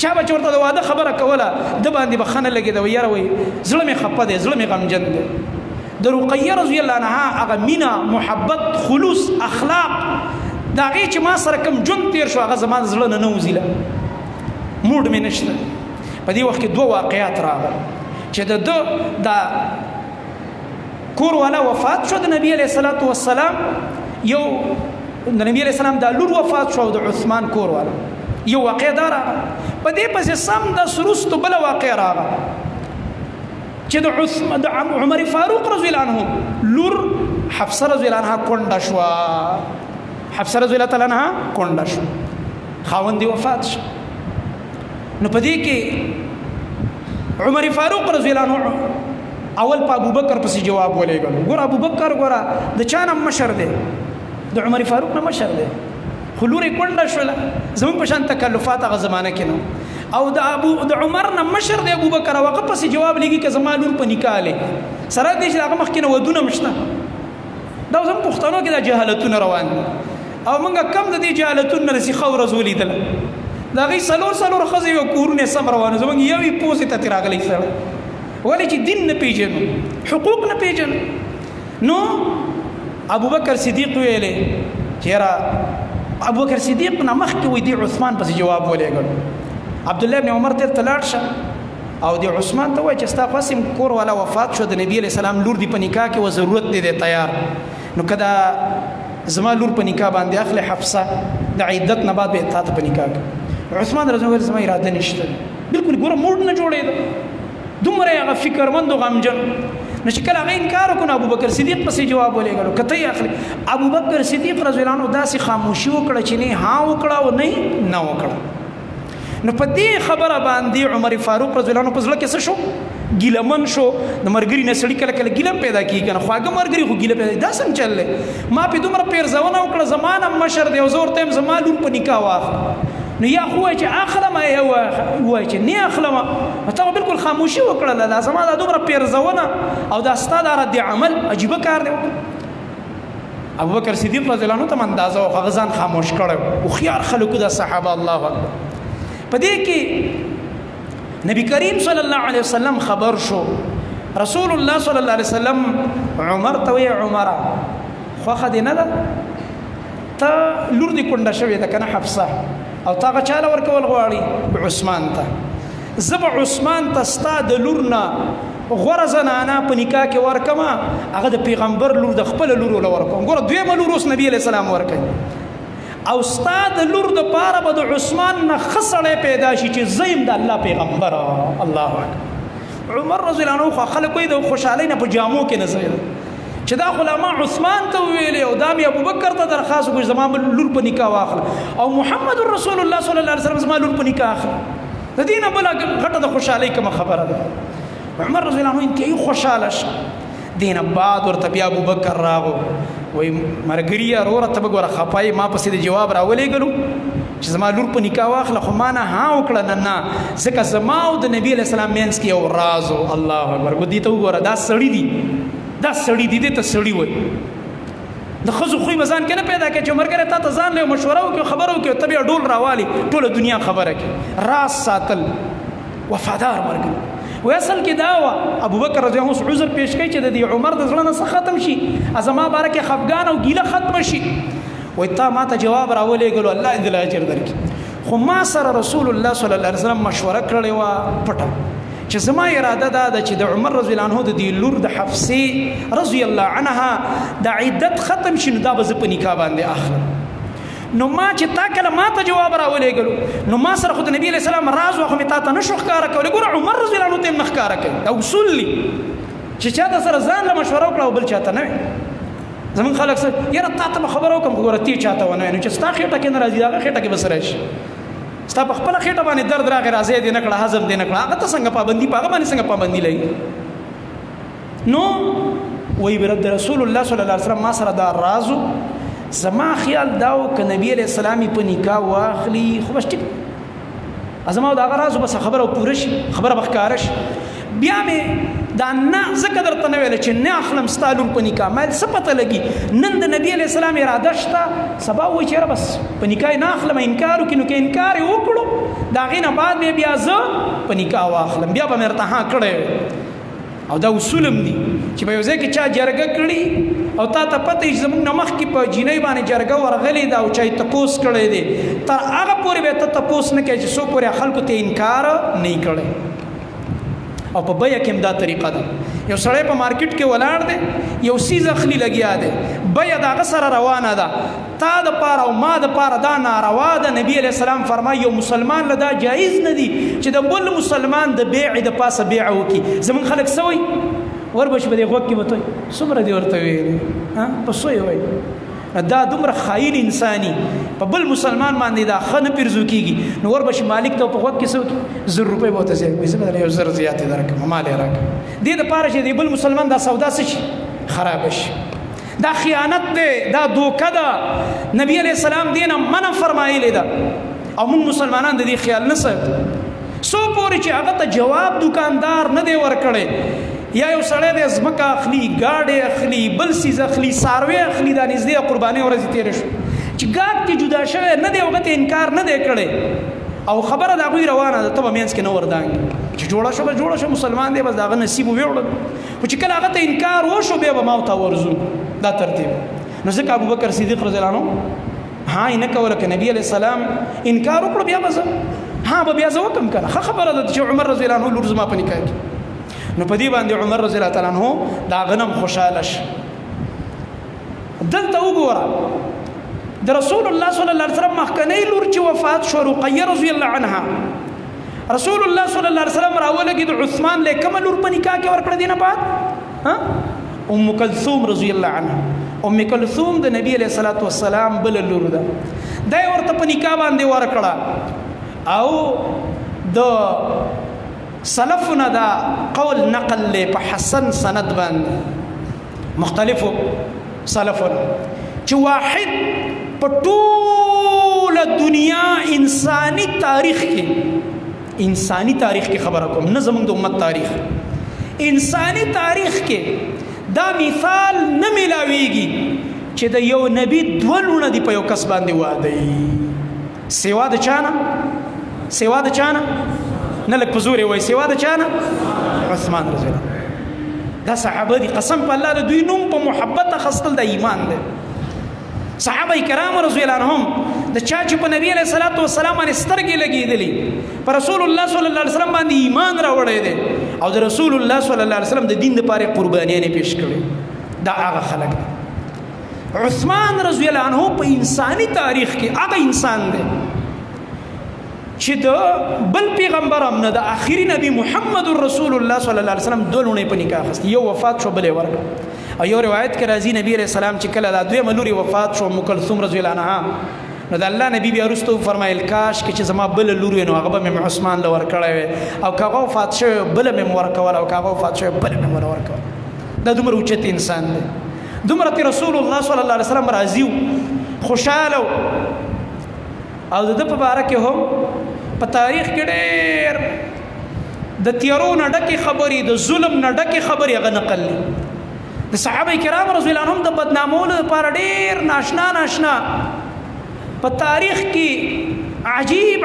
چا به ورته د واده خبره کوله د باندې بخنه لګېده، یاره وای زړه مې خپه دی، زړه مې غمجن دی. د رقیه رضی الله عنها هغه مینه، محبت، خلوص، اخلاق د هغې چې ما سره کوم ژوند تېر شو هغه زما د زړه نه وځي، موډ مې نشته. په دې وخت کې دوه واقعات راغل چې د کور والا وفات شو، د نبی علیه الصلاة والسلام یو د نبی علیه السلام د لور وفات شو او د عثمان کور والا یو واقع دا راغله. په دې پسې سم د وروستو بله واقع راغله چې د عمر فاروق رضی الله عنه لور حفصه رضی الله عنها کونډه شوه. حفصه رضی الله تعالی عنها کونډه شوه، خاوند یې وفات شو. نو په دې کې عمر فاروق رضی الله عنه اول په ابوبکر پسې جواب ولېږلو. ګوره ابوبکر ګوره د چا نه مشر دی؟ د عمر فاروق نه مشر دی، خو لور یې کونډه شوله. زموږ په شان تکلفات هغه زمانه کې نه او د عمر نه مشر دی ابوبکر، هغه پسې جواب لګي که زما لور په نکاح لې سره دې چې هغه مخکې نه ودونه هم شته. دا زموږ پښتنو کې دا جهالتونه روان دي او موږ کم د دې جهالتونو نه رسیخه ورځ ولیدله. د هغې څلور ښځې یو کورونه سم روانو، زموږ یوې پوزې ته ترې راغلی سړی، ولې چې دین نه پیژنو، حقوق نه پیژنو. نو ابوبکر صدیق ویلې چې یاره ابوبکر صدیق نه مخکې وایي دې عثمان پسې جواب ولېږلو. عبدالله ابن عمر ته لاړ شه او د عثمان ته وایي چې ستا خاصم کور والا وفات شو، د نبي علیه السلام لور دی په نکاح کې و ضرورت دی تیار، نو که دا زما لور په نکاح باندې اخلي حفصه د عدت نه بعد به تا ته په نکاح کوي. عثمان رضی الله عنه زما اراده نشته، بالکل ګوره موډ نه جوړېده، دومره هغه فکرمند او غمجن. نو چې کله هغه انکار وکړو ابوبکر صدیق پسې جواب ولېږلو که ته یې اخلي. ابوبکر صدیق رضی الله عنه داسې خاموشي وکړه چې نه ها وکړه او نه وکړه. نو په دې خبره باندې عمر فاروق رضی الله عنه په زړه کې څه شو؟ ګیلمن شو. د مرګري نه سړي کله کله ګیلم پیدا کېږي که نه، خواږه مرګري خو ګیله پیدا دا څنګه چل دی؟ ما پې دومره پیرزونه وکړه، زما نه مشر دی او زه ورته یم زما لور په نکاح واخله. نو یا خو وایي چې اخلم یا وایي چې نه اخلم. ته بالکل خاموشي وکړله، دا زما دا دومره پیرزونه او دا ستا دا رد عمل عجیبه کار دی. ابوبکر صدیق رضی الله عنه ته اندازه و، هغه ځان خاموش کړی. هوښیار خلکو دا صحابه، الله اکبر. په دې کې نبی کریم صلی الله علیه وسلم خبر شو. رسول الله صلی الله علیه وسلم عمر ته وایي عمره خوښه دې نه ده؟ ته لور دې کونډه شوې ده که نه حفصه، او تا هغه چاله ورکول غواړي؟ عثمان ته. زه به عثمان ته ستا د لور نه غوره زنانه په نکاح کې ورکمه، هغه د پیغمبر لور د خپله لور وله ورکوم. ګوره دویمه لور اوس نبي علیه السلام ورکوي. او ستا د لور دپاره به د عثمان نه ښه سړی پیدا شي چې زه یم د الله پیغمبر. الله اکبر. عمر رضی الله عنه خو خلک وایي د خوشحالۍ نه په جامو کې نه ځایده چې دا خو ما عثمان ته ویلې او دا مې ابوبکر ته درخواست وکړي زما لور په نکاح واخله او محمد رسول الله صلی الله علیه وسلم زما لور په نکاح اخله. د دې نه بله غټه د خوشحالۍ کومه خبره ده؟ عمر رضی الله عنه انتهایی خوشحاله شه. دې نه بعد ورته بیا ابوبکر راغو، وایي مرګري وروره ته به ګوره خفه یې، ما پسې د جواب راولېږلو چې زما لور په نکاح واخله، خو ما نه ها وکړه نه ځکه زما او د نبي علیه السلام منځ کې یو راز و. الله اکبر. دې ته وګوره دا سړي دي، دا سړي دي، دې ته سړي وایي. د ښځو خوی به ځان کې نه پیدا کړي چې ملګری تا ته ځان له مشوره وکړي، خبره وکړي، ته بیا ډول راوالي ټوله دنیا خبره کړي. راز ساتل، وفادار ملګری. وی اصل کې دا وه ابوبکر رضی الله عنه عذر پیش کوي چې د دې عمر د زړه نه څه ختم شي، زما باره کې خفګان او ګیله ختمه شي. وایي تا ما ته جواب راولېږلو، الله دې له اجر درکړي، خو ما سره رسول الله صلی الله علیه وسلم مشوره کړې وه پټه چې زما اراده دا ده چې د عمر رضی الله عنه د دې لور د حفصې رضی الله عنها د عدت ختم شي، نو دا به زه په نکاح باندې اخلم. نو ما چې تا کله ما ته جواب راولېږلو نو ما سره خو د نبي علیه السلام راز واخو مې تا ته نشو ښکاره کولی. ګوره عمر رضی الله عنه ته یې نه ښکاره کوي دا اصول دي چې چا ته سره ځان له مشوره وکړه او بل چا ته نه وي. زمونږ خلک څه یاره تا ته به خبره وکړم خو ګوره تی چا ته ونه وایې نو چې ستا خېټه کې نه راځي د هغه خېټه کې به څه راشي. ستا په خپله خېټه باندې درد راغی راځی دې نه کړه هضم دې نه کړه هغه ته څنګه پابندي په هغه باندې څنګه پابندي لګي. نو وایي برد رسول الله صلی الله علیه وسلم ما سره دا رازو زما خیال دا و که نبی علیه السلام یې په نکاح واخلي خو بس ټیک زما د هغه رازو بس خبره پوره شي خبره به ښکاره شي. بیا مې دا نه ځکه درته نه ویله چې نه اخلم ستا لور په نکاح ما څه پته لګي نن د نبي علیه السلام اراده شته سبا وایي چې یاره بس په نکاح یې نه اخلم انکار وکړي نو که انکار یې وکړو د هغې نه بعد بیا زه په نکاح واخلم بیا به مې ورته ها کړی او دا اصول هم دي چې په یو ځای کې چا جرګه کړي او تا ته پته چې زموږ نه مخکې په جینۍ باندې جرګه ورغلې ده او چا یې تپوس کړی دی تر هغه پورې به ته تپوس نه کوې چې څو پورې خلکو ته انکار نه کړی. او په بیه کې هم دا طریقه ده یو سړی په مارکیټ کې ولاړ دی یو څیز اخلي لګیا دی بیه د هغه سره روانه ده تا دپاره او ما دپاره دا ناروا ده. نبي علیه السلام فرمایي یو مسلمان له دا جایز نه دي چې د بل مسلمان د بیعې د پاسه بیعه وکړي. زموږ خلک څه وایي وربشي به دې غوږ کې به ته وایي څومره دې ورته ویلې په څو یې وایي دا دومره خاین انساني په بل مسلمان باندې دا ښه نه پیرزو کېږي نو وربشي مالک ته په غوږ کې څه وکړي 1,000 روپۍ به ورته زیات وایي زه به یو 1,000 زیاتې درکړم مال یې راکړه دې دپاره چې د بل مسلمان دا سودا څه شي خرابه شي. دا خیانت دی دا دوکه ده. نبی علیه السلام دې نه منع فرمایلې ده او موږ مسلمانان د دې خیال نه ساتو څو پورې چې هغه ته جواب دکاندار نه دی ورکړی یا یو سړی د ځمکه اخلي ګاډې اخلي بل څیز اخلي څاروی اخلي دا نږدې قربانۍ ورځې تېرې شو چې ګاډ کې جدا شوی نه دی هغه ته انکار نه دی کړی او خبره د هغوی روانه ده ته به منځ کې نه وردانګې چې جوړه شو به جوړه شو مسلمان دی بس د هغه نصیب وویوړل خو چې کله هغه ته انکار وشو بیا به ما ورته ورځو دا ترتیب. نو ځکه ابوبکر صدیق رضی الله عنه ها یې نه کوله که نبي علیه السلام انکار وکړو بیا به زه ها به بیا زه وکړم که نه ښه خبره ده چې عمر رضی الله عنه لور زما په نکاح کې نو په دې باندې عمر رضی الله تعالی عنہ دا غنم خوشاله شه. دلته وګوره د رسول الله صلی الله علیه وسلم مخکنی لور چې وفات شو رقیه رضی الله عنها رسول الله صلی الله علیه وسلم راولګي د عثمان له کوم لور په نکاح کې ورکړه دینه بعد ها ام کلثوم رضی الله عنها ام کلثوم د نبی علیہ الصلوۃ والسلام بل لور ده دا ورته په نکاح باندې ورکړه او د سلفنا دا قول نقل له په حسن سند باندې مختلفو سلفنا چې واحد په ټوله دنیا انساني تاریخ کې خبره کوم نه زموږ د امت تاریخ انساني تاریخ کې دا مثال نه ملاویږي چې د یو نبی دوه لونه دي په یو کس باندې واده سیوا د چانه نه لک پزوري وای سیوا د چانه عثمان رضی الله دا صحابه دي قسم په الله د دوی نوم په محبت خستل د ایمان دی. صحابه کرام رضی الله عنهم د چا چې په نبی علیہ الصلوۃ والسلام باندې سترګې لګېدلې په رسول الله صلی الله علیه وسلم باندې ایمان راوړی دی او د رسول الله صلی الله علیه وسلم د دین لپاره قربانیانې پیش کړې دا هغه خلک دي. عثمان رضی الله عنه په انساني تاریخ کې هغه انسان دی چې د بل پیغمبر هم نه د آخري نبی محمد رسول الله صلی الله علیه وسلم دولونه په نکاح اخیست یو وفات شو بلې ورکړه او یو روایت کې راځي نبی علیہ السلام چې کله د دویمه لوري وفات شو ام کلثوم رضی الله عنها نو د الله نبی بیا وروسته فرمایل کاش کې چې زما بل لور وي نو هغه به مې عثمان له ورکړی وی او که هغه وفات شوی بله مې ورکول او که هغه وفات شوی بله مې ورکول. دا دومره اوچت انسان دی دومره تی رسول الله صلی الله علیه وسلم راضي و خوشحاله او د ده په باره کې هم په تاریخ کې ډېر د تیارو نه ډکې خبرې د ظلم نه ډکې خبرې هغه نقل دي د صحابه کرام رضی الله عنهم د بدنامولو لپاره ډېر ناشنا په تاریخ کې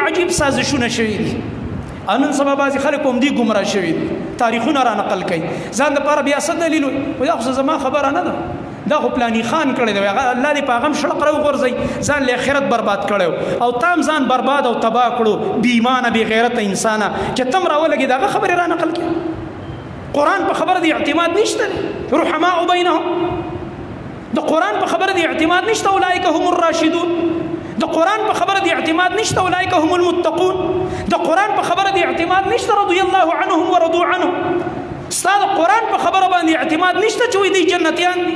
عجیب سازشونه شوي دي نن سبا بعضې خلک هم دي ګمراه شوي دي تاریخونه را نقل کوي ځان دپاره بیا څه دلیل وایي دا خو زما خبره نه ده دا خو پلانی خان کړی دی الله دې په هغه هم شړق راوغورځوي ځان له آخرت برباد کړی او تام ځان برباد او تباه کړو بې ایمانه بې غیرته انسانه چې تم راولګي د هغه خبرې را نقل کړي. قرآن په خبره د اعتماد نشته دی رحماء بینهم د قرآن په خبره د اعتماد نشته اولئک هم الراشدون د قرآن په خبره دی اعتماد نشته اولئک هم المتقون د قرآن په خبره دی اعتماد نشته رضی الله عنهم ورضوا عنه ستا د قرآن په خبره باندې اعتماد نشته چې وایي دی جنتیان دي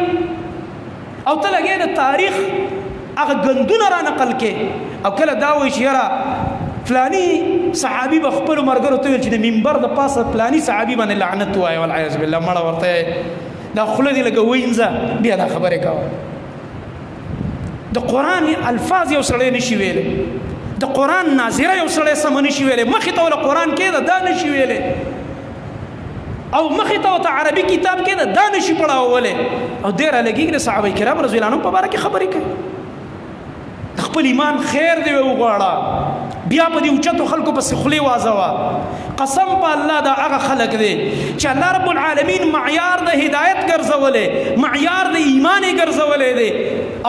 او ته لګې د تاریخ هغه ګندونه را نقل کې او کله دا وایي چې یاره فلانی صحابي به خپلو ملګرو ته ویل چې د منبر د پاسه فلانی صحابي باندې لعنت ووایه والعیاذ بالله مړه ورته دا خوله دې لکه وینځه بیا دا خبرې کوه د قرآن الفاظ یو سړی نشي ویلی د قرآن ناظره یو سړی سمه نشي ویلی مخې ته وله قرآن کېده دا نشي ویلی او مخې ته ورته عربي کتاب کېده دا نشي پړاوولی او دی رالګېږي د صحابه کرام رضی الله عنهم په باره کې خبرې کوي د خپل ایمان خیر دی وغواړه بیا په دې اوچتو خلکو پسې خولې وازوه قسم په الله دا هغه خلک دی چې الله رب العالمین معیار د هدایت ګرځولی معیار د ایمان یې ګرځولی دی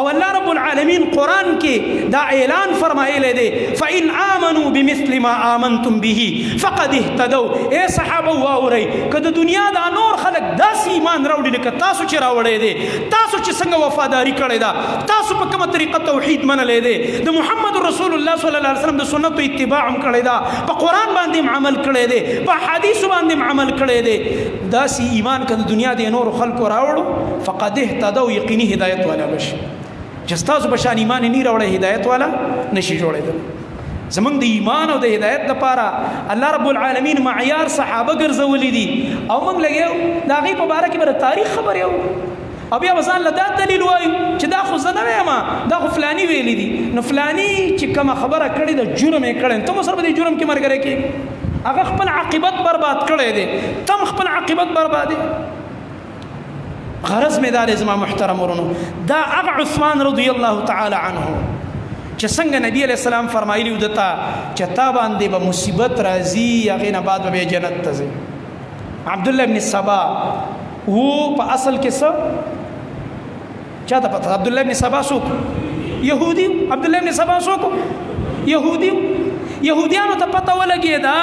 او الله رب العالمین قرآن کې دا اعلان فرمایلی دی فإن آمنوا بمثل ما آمنتم به فقد اهتدوا اے صحابه واورئ که د دنیا دا نور خلک داسې ایمان راوړي لکه تاسو چې راوړی دی تاسو چې څنګه وفاداري کړې ده تاسو په کومه طریقه توحید منلی دی د محمد رسول الله صلی الله علیه وسلم د سنتو اتباع هم کړی ده په قرآن باندې هم عمل کړی دی په حدیثو باندې هم عمل کړی دی داسې ایمان که د دنیا د نورو خلکو راوړو فقد اهتدوا یقیني هدایت والا بشي چې ستاسو په شان ایمان نه راوړی هدایت والا نشي جوړېدلی زمونږ د ایمان او د هدایت دپاره الله رب العالمین معیار صحابه ګرځولی دي او موږ لګیو د هغې په باره کې به د تاریخ خبرې او بیا به ځان له دا دلیل وایو چې دا خو زه نه وایم دا خو فلاني ویلی دي نو فلاني چې کومه خبره کړې ده جرم یې کړی ته مو سره به دې جرم کې ملګری کېږي هغه خپل عاقبت برباد کړی دی تم خپل عاقبت بربادې غرض مې دا دی زما محترم ورونو دا هغه عثمان رضی الله تعالی عنه چې څنګه نبی علیه السلام فرمایلی و دته چې تا باندې به مصیبت راځي هغې نه بعد به جنت ته ځي عبدالله ابن سبا و په اصل کې څه چاته پته عبدالله ابن سبا څوک یهودي عبدالله ابن سبا څوک یهودي یهودیانو ته پته ولګېده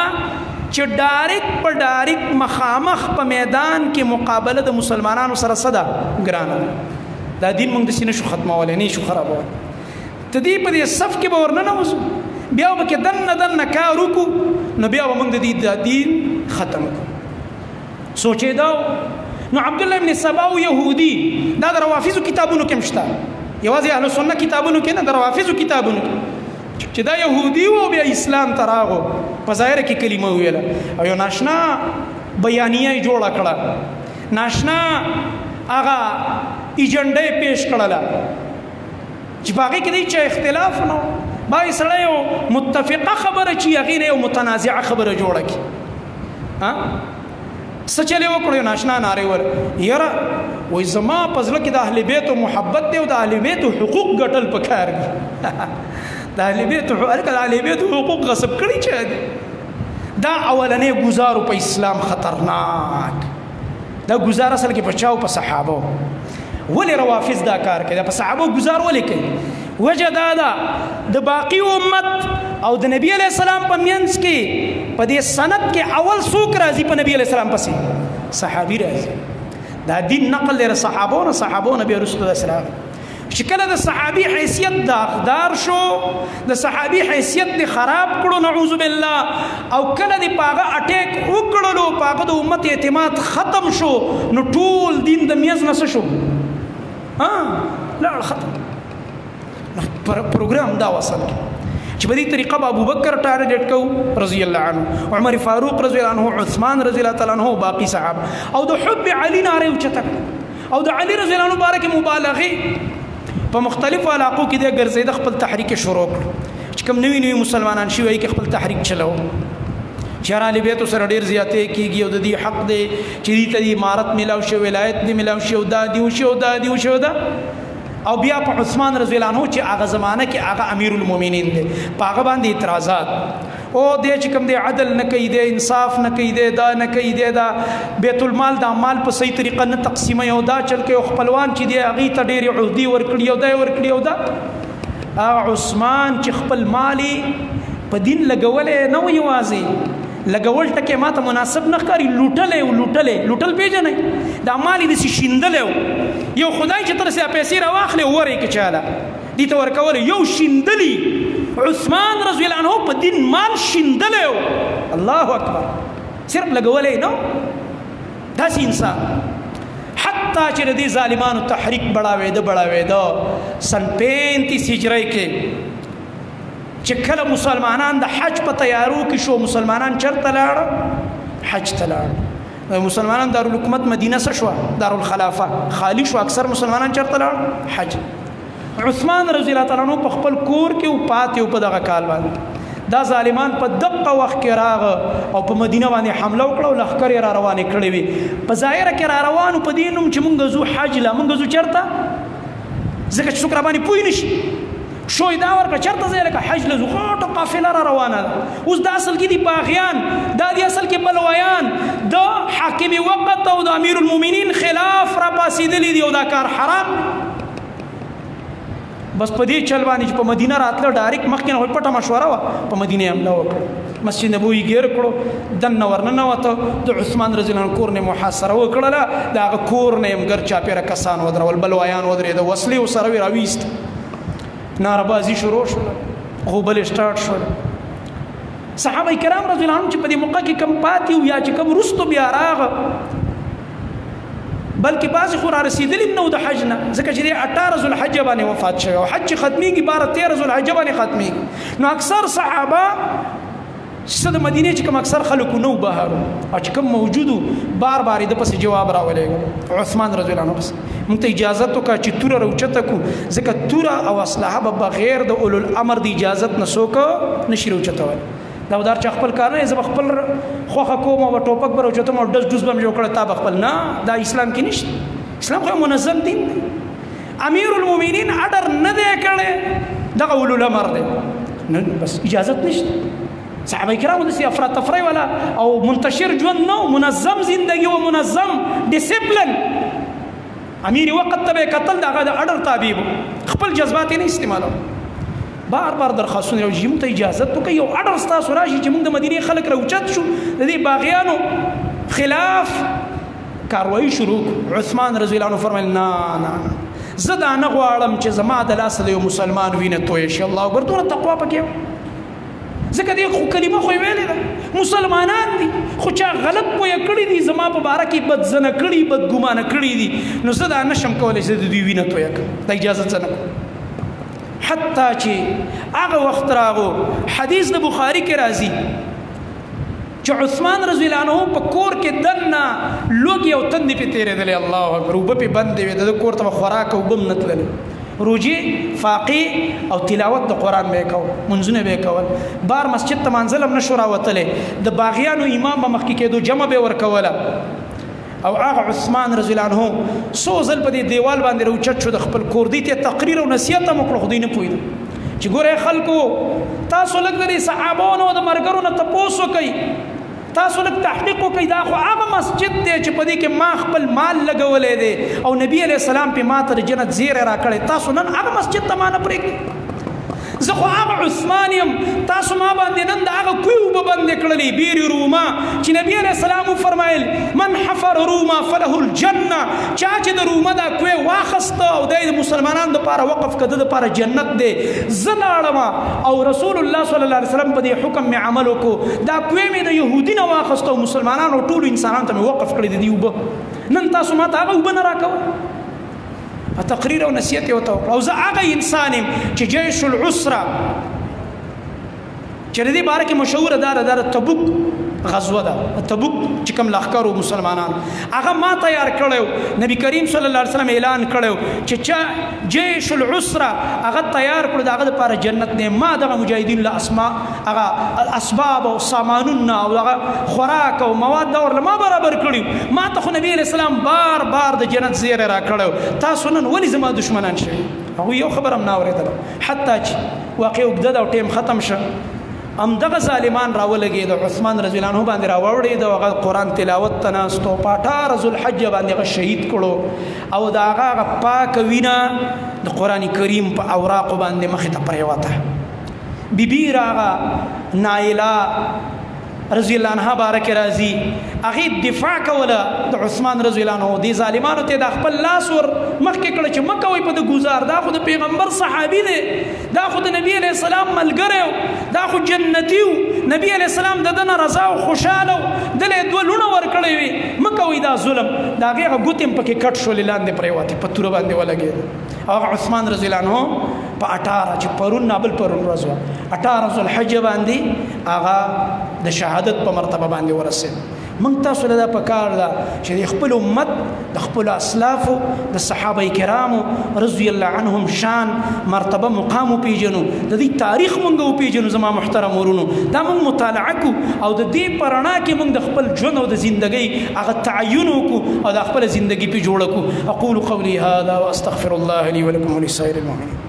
چې ډایرک په ډایرک مخامخ په میدان کې مقابله د مسلمانانو سره څه ده ګرانه دا دین موږ داسې نه شو ختمولی نه شو خرابولی ته دې په دې صف کې به ورننوځو بیا به کې دننه کار وکړو نو بیا به موږ د دې دا دین ختم کړو سوچېده نو عبدالله ابن سبا و یهودي دا د روافظو کتابونو کې هم شته یوازې اهل سنت کتابونو کې نه د روافظو کتابونو کې چې دا یهودي و بیا اسلام ته راغو په ظاهره کې کلمه ویله او یو ناشنا بیانیه یې جوړه کړه ناشنا هغه ایجنډه یې پیش کړله چې په هغې کې دی چې اختلاف نه باید سړی یو متفقه خبره چې هغې نه یو متنازعه خبره جوړه کړي څه چلې وکړو یو ناشنا نارې ول یاره وایي زما په زړه کې د اهل بیتو محبت دی او د اهل بیتو حقوق ګټل پکار دي د اهل بیتو حقوق غصب کړي چې دا اولنې ګزارو په اسلام خطرناک دا ګزار اصل کې په چاو په صحابو ولې روافظ دا کار کوي په صحابو ګزار ولې کوي وجه دا ده د باقي امت او د نبی علیہ السلام په منځ کې په دې سند کې اول څوک راځي په نبی علیہ السلام پسې صحابي راځي دا دین نقل لري صحابو نبی رسول الله سلام چې کله د صحابي حیثیت داغدار شو د صحابي حیثیت دی خراب کړو نعوذ بالله او کله دی پاغه اٹیک وکړلو پاغه د امت اعتماد ختم شو نو ټول دین د میز نس شو لا ختم پروګرام دا وصل چې په دې طریقه به ابوبکر ټارګټ کو رضی الله عنه عمر فاروق رضی الله عنه عثمان رضی الله تعالی عنه باقی صحابه او د حب علی ناره اوچته او د علی رضی الله عنه بارک مبالغه په مختلفو علاقو کې د ګرځید خپل تحریک شروع کړ چې کوم نوی مسلمانان شوی کې خپل تحریک چلو چر علی بیت سره ډیر زیاتې کیږي او د دې حق دی چې دې ته امارت ملاو شي ولایت دې ملاو شي او دا دی او بیا په عثمان رضی الله عنه چې هغه زمانہ کې هغه امیر المؤمنین دی په هغه باندې اعتراضات او دې چې کوم دی عدل نه کوي دی انصاف نه کوي دی دا نه کوي دی دا بیت المال دا مال په صحیح طریقه نه تقسیمه یو دا چل کې خپلوان چې دی هغه ته ډېر عہدی ورکړي او دا ورکړي او دا عثمان چې خپل مالی په دین لګولې نه وي واځي لګول ټکه ماته مناسب نه ښکاري لوټل پیژنې دا مالی د شیندل یو خدای چې تر سه پیسې راواخلې ورې کې چاله دي ته ورکول یو شیندلی عثمان رضی الله عنه په دین مال شیندلی الله اکبر صرف لګولی نو داسې انسان حتی چې د دې ظالمانو تحریک بړاوېده سن 35 هجرۍ کې چې کله مسلمانان د حج په تیارو کې شو مسلمانان چرته لاړه حج ته لاړه مسلمانان دارالحکومت مدینه څه شوه دارالخلافه خالی شو اکثر مسلمانان چرته لاړه حج عثمان رضی الله تعالی عنہ په خپل کور کې پاتې په دغه کال باندې دا ظالمان په دقه وخت کې راغه او په مدینه باندې حمله وکړه او لښکر یې را روانې کړې وي په ظاهره کې را روانو په دې نوم چې مونږ ځو حج له مونږ ځو چرته ځکه چې څوک را باندې پوه نشي شوی دا ورکړه چرته ځای لکه حج له ځو غټه قافله را روانه ده اوس دا اصل کې دي باغیان دا دي اصل کې بلویان د حاکم وقت او د امیر المؤمنین خلاف را پاسېدلي دي او دا کار حرام بس په دې چل باندې چې په مدینه راتله ډایرکټ مخکې نه پټه مشوره وه په مدینه حمله وکړه مسجد نبوي ګیر کړو دننه ورننوته د عثمان رضی الله عنه کور نه محاصره وکړله د هغه کور نه یې ګر چاپېره کسان ودرول بلوایان ودرېده وسلې ورسره وې راویست ناربازي شروع شوله غوبل سټارټ شول صحابه کرام رضی الله عنهم چې په دې موقع کې کم پاتې وو یا چې کم وروستو بیا راغه بلکې بعضې خو را رسېدلي هم نه و د حج نه ځکه چې دی 18 ذوالحجه باندې وفات شوی او حج چې ختمېږي 12-13 ذوالحجه باندې ختمېږي نو اکثر صحابه چې د مدینې چې کوم اکثر خلکو نو بهر او چې کوم موجودو بار بار د پسې جواب راولېږه عثمان رضی الله عنه بس موږ ته اجازت وکړه چې توره راوچته کړو ځکه توره او اسلحه به بغیر د اولو الامر د اجازت نه څوک نشي راوچتولی دا ودار چې خپل کار نه زه به خپل خوښه کوم او ټوپک به راوچتم او ډز ډوز به مې جوړ کړی تا به خپل نه دا اسلام کې نشته اسلام خو منظم دین دی امیر المؤمنین اډر نه دی کړی دغه اولو الامر دی بس اجازت نشته صحابه کرامو داسې افراتفری والا او منتشر ژوند نه منظم زندگی و منظم ډسپلن امیر وقت ته به یې کتل د هغه د اډر تابع خپل جذبات یې نه استعمالول بار بار درخواستونه راوځي موږ ته اجازت وکړئ یو اډر ستاسو راشي چې موږ د مدینې خلک راوچت شو د دې باغیانو خلاف کاروایي شروع عثمان رضی الله عنه فرمایل نه نه زه دا نه غواړم چې زما د لاسه د یو مسلمان وینه تویه شي الله اکبر دومره تقوا پکې ځکه دې خو کلمه خو یې ویلې ده مسلمانان دي خو چا غلط پویه کړي دي زما په باره کې بدزنه کړي بدګمانه کړي دي نو زه دا نشم کولی چې د دوی وینه تویه کړم دا اجازت زه نه کوم حتی چې هغه وخت راغو حدیث د بخاري کې راځي چې عثمان رضی الله عنه په کور کې دننه لوږې او تندې پې تېرېدلې الله اکبر اوبه پې بندې وې د کور ته به خوراک او اوبه هم نه تللې روجې فاقې او تلاوت د قرآن به یې کول منځونه به یې کول بار مسجد ته مانځل هم نه شو راوتلی د باغیانو امام به مخکې کېدو جمع به یې ورکوله او هغه عثمان رضی الله عنه څو ځل په دې دیوال باندې راوچت شو د خپل کور دې ته تقریر او نصیحت هم وکړو خو دوی نه پوهېدو چې ګورئ خلکو تاسو لږ د دې صحابانو او د ملګرو نه تپوس وکئ تاسو لږ تحقیق وکئ دا خو هغه مسجد دی چې په دې کې ما خپل مال لګولی دی او نبي علیه السلام پې ما ته د جنت زیری راکړی تاسو نن هغه مسجد ته ما نه پرېږدئ زه خو هغه عثمان یم تاسو ما باندې نن د هغه کوی اوبه بندې کړلې بیر روما چې نبي علیه السلام وفرمایل من حفر روما فله الجنه چا چې د روما دا کوی واخسته او دی د مسلمانانو دپاره وقف که ده دپاره جنت دی زه لاړم او رسول الله صلی الله علیه وسلم په دې حکم مې عمل وکړو دا کوی مې د یهودي نه واخسته او مسلمانانو ټولو انسانانو ته مې وقف کړی د دې اوبه نن تاسو ما ته هغه اوبه نه راکوئ تقریر او نصیحت یې ورته وکړه او زه هغه انسان یم چې جیش العسره چې د دې باره کې مشهوره دا د تبوک غزوه ده تبوک چې کوم لښکر و مسلمانان هغه ما تیار کړی نبی کریم صلی الله علیه وسلم اعلان کړی چې چا جیش العسره هغه تیار کړو د هغه دپاره جنت دی ما دغه مجاهدین له هغه اسباب او سامانونه او هغه خوراک او مواد دا ورله ما برابر کړي ما ته خو نبي علیه السلام بار بار د جنت زیری را کړی تاسو نن ولې زما دشمنان شوي هغوی یو خبر هم نه اورېدله حتی چې واقع اوږده ده او ټیم ختم شه همدغه ظالمان راولګېد عثمان رضی الله عنه باندې راوړېد او هغه قرآن تلاوت ته ناست و په 18 ذوالحجه باندې هغه شهید کړو او د هغه پاکه وینه د قرآن کریم په اوراقو باندې مخې ته پرېوته بیبي راغه نایله رضی الله عنها بارک راضی هغه دفاع کوله د عثمان رضی الله عنه دي ظالمانو ته د خپل لاس ور مخکې کړ چې مکه وي په د گزار دا خو د پیغمبر صحابي دی دا خو د نبی علیہ السلام ملګری دا خو جنتی نبی علیہ السلام دنه رضا او خوشاله دله دوه لونه ور کړی وي مکه وي دا ظلم دا هغه ګوتم پکې کټ شو لاندې پریواته په تور باندې ولګي او عثمان رضی الله عنه په 18 چې پرون نابل پرون ورځ 18 ذوالحجه باندې هغه د شهادت په مرتبه باندې ورسېد موږ تاسو له دا پکار دا چې خپل امت د خپل اسلاف د صحابه کرامو رضی الله عنهم شان مرتبه مقام پیژنو د دې تاریخ موږ پیژنو زما محترم ورونو دا موږ مطالعه کو او د دې پرانا کې موږ د خپل ژوند او د ژوندۍ هغه تعین کو او د خپل ژوندۍ په جوړ کو اقول قولي هذا واستغفر الله لي ولكم ولسائر المؤمنين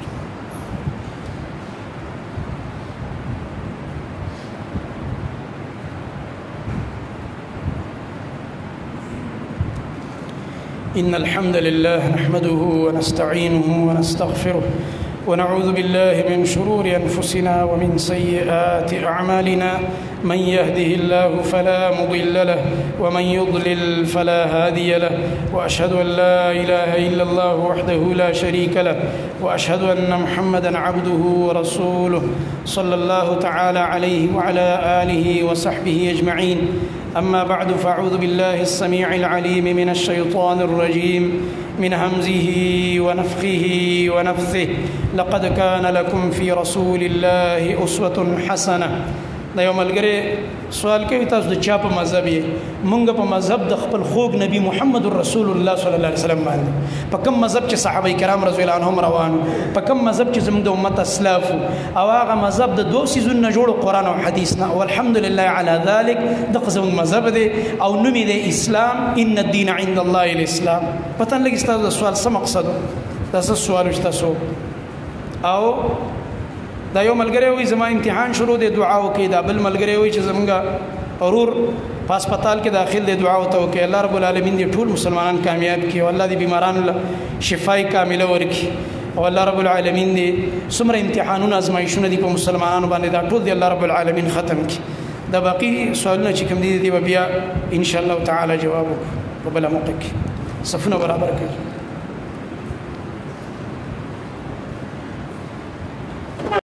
إن الحمد لله نحمده ونستعينه ونستغفره ونعوذ بالله من شرور أنفسنا ومن سيئات أعمالنا من يهده الله فلا مضل له ومن يضلل فلا هادي له وأشهد أن لا إله إلا الله وحده لا شريك له وأشهد أن محمدا عبده ورسوله صلى الله تعالى عليه وعلى آله وصحبه أجمعين أما بعد فأعوذ بالله السميع العليم من الشيطان الرجيم من همزه ونفخه ونفثه لقد كان لكم في رسول الله أسوة حسنة دا یو ملګری سوال کوي تاسو د چا په مذهب یې مونږ په مذهب د خپل خوږ نبی محمد رسول الله صلی الله علیه وسلم باندې په کوم مذهب چې صحابه کرام رضی الله عنهم روان په کوم مذهب چې زموږ د امت اسلاف او هغه مذهب د دوه سيزونو جوړ قرآن او حدیث نه والحمدلله على ذلك د قسم مذهب دی او نوم دی اسلام ان الدين عند الله الاسلام پتن لګی تاسو د سوال څه مقصد تاسو سوال تاسو او دا یو ملګری وي زما امتحان شروع دی دعا وکي دا بل ملګری وي چې زمونږ اورور په هسپتال کې داخل دی دعا وته وکي الله رب العالمین دې ټول مسلمانان کامیاب کړي او الله دې بیمارانو له شفای کامله ورکړي او الله رب العالمین دې څومره امتحانونه ازمایښونه دي په مسلمانانو باندې دا ټول دې الله رب العالمین ختم کړي دا باقي سوالونه چې کوم دي بیا ان شاء الله تعالی جواب په بل موقع کې صفونه برابر کړي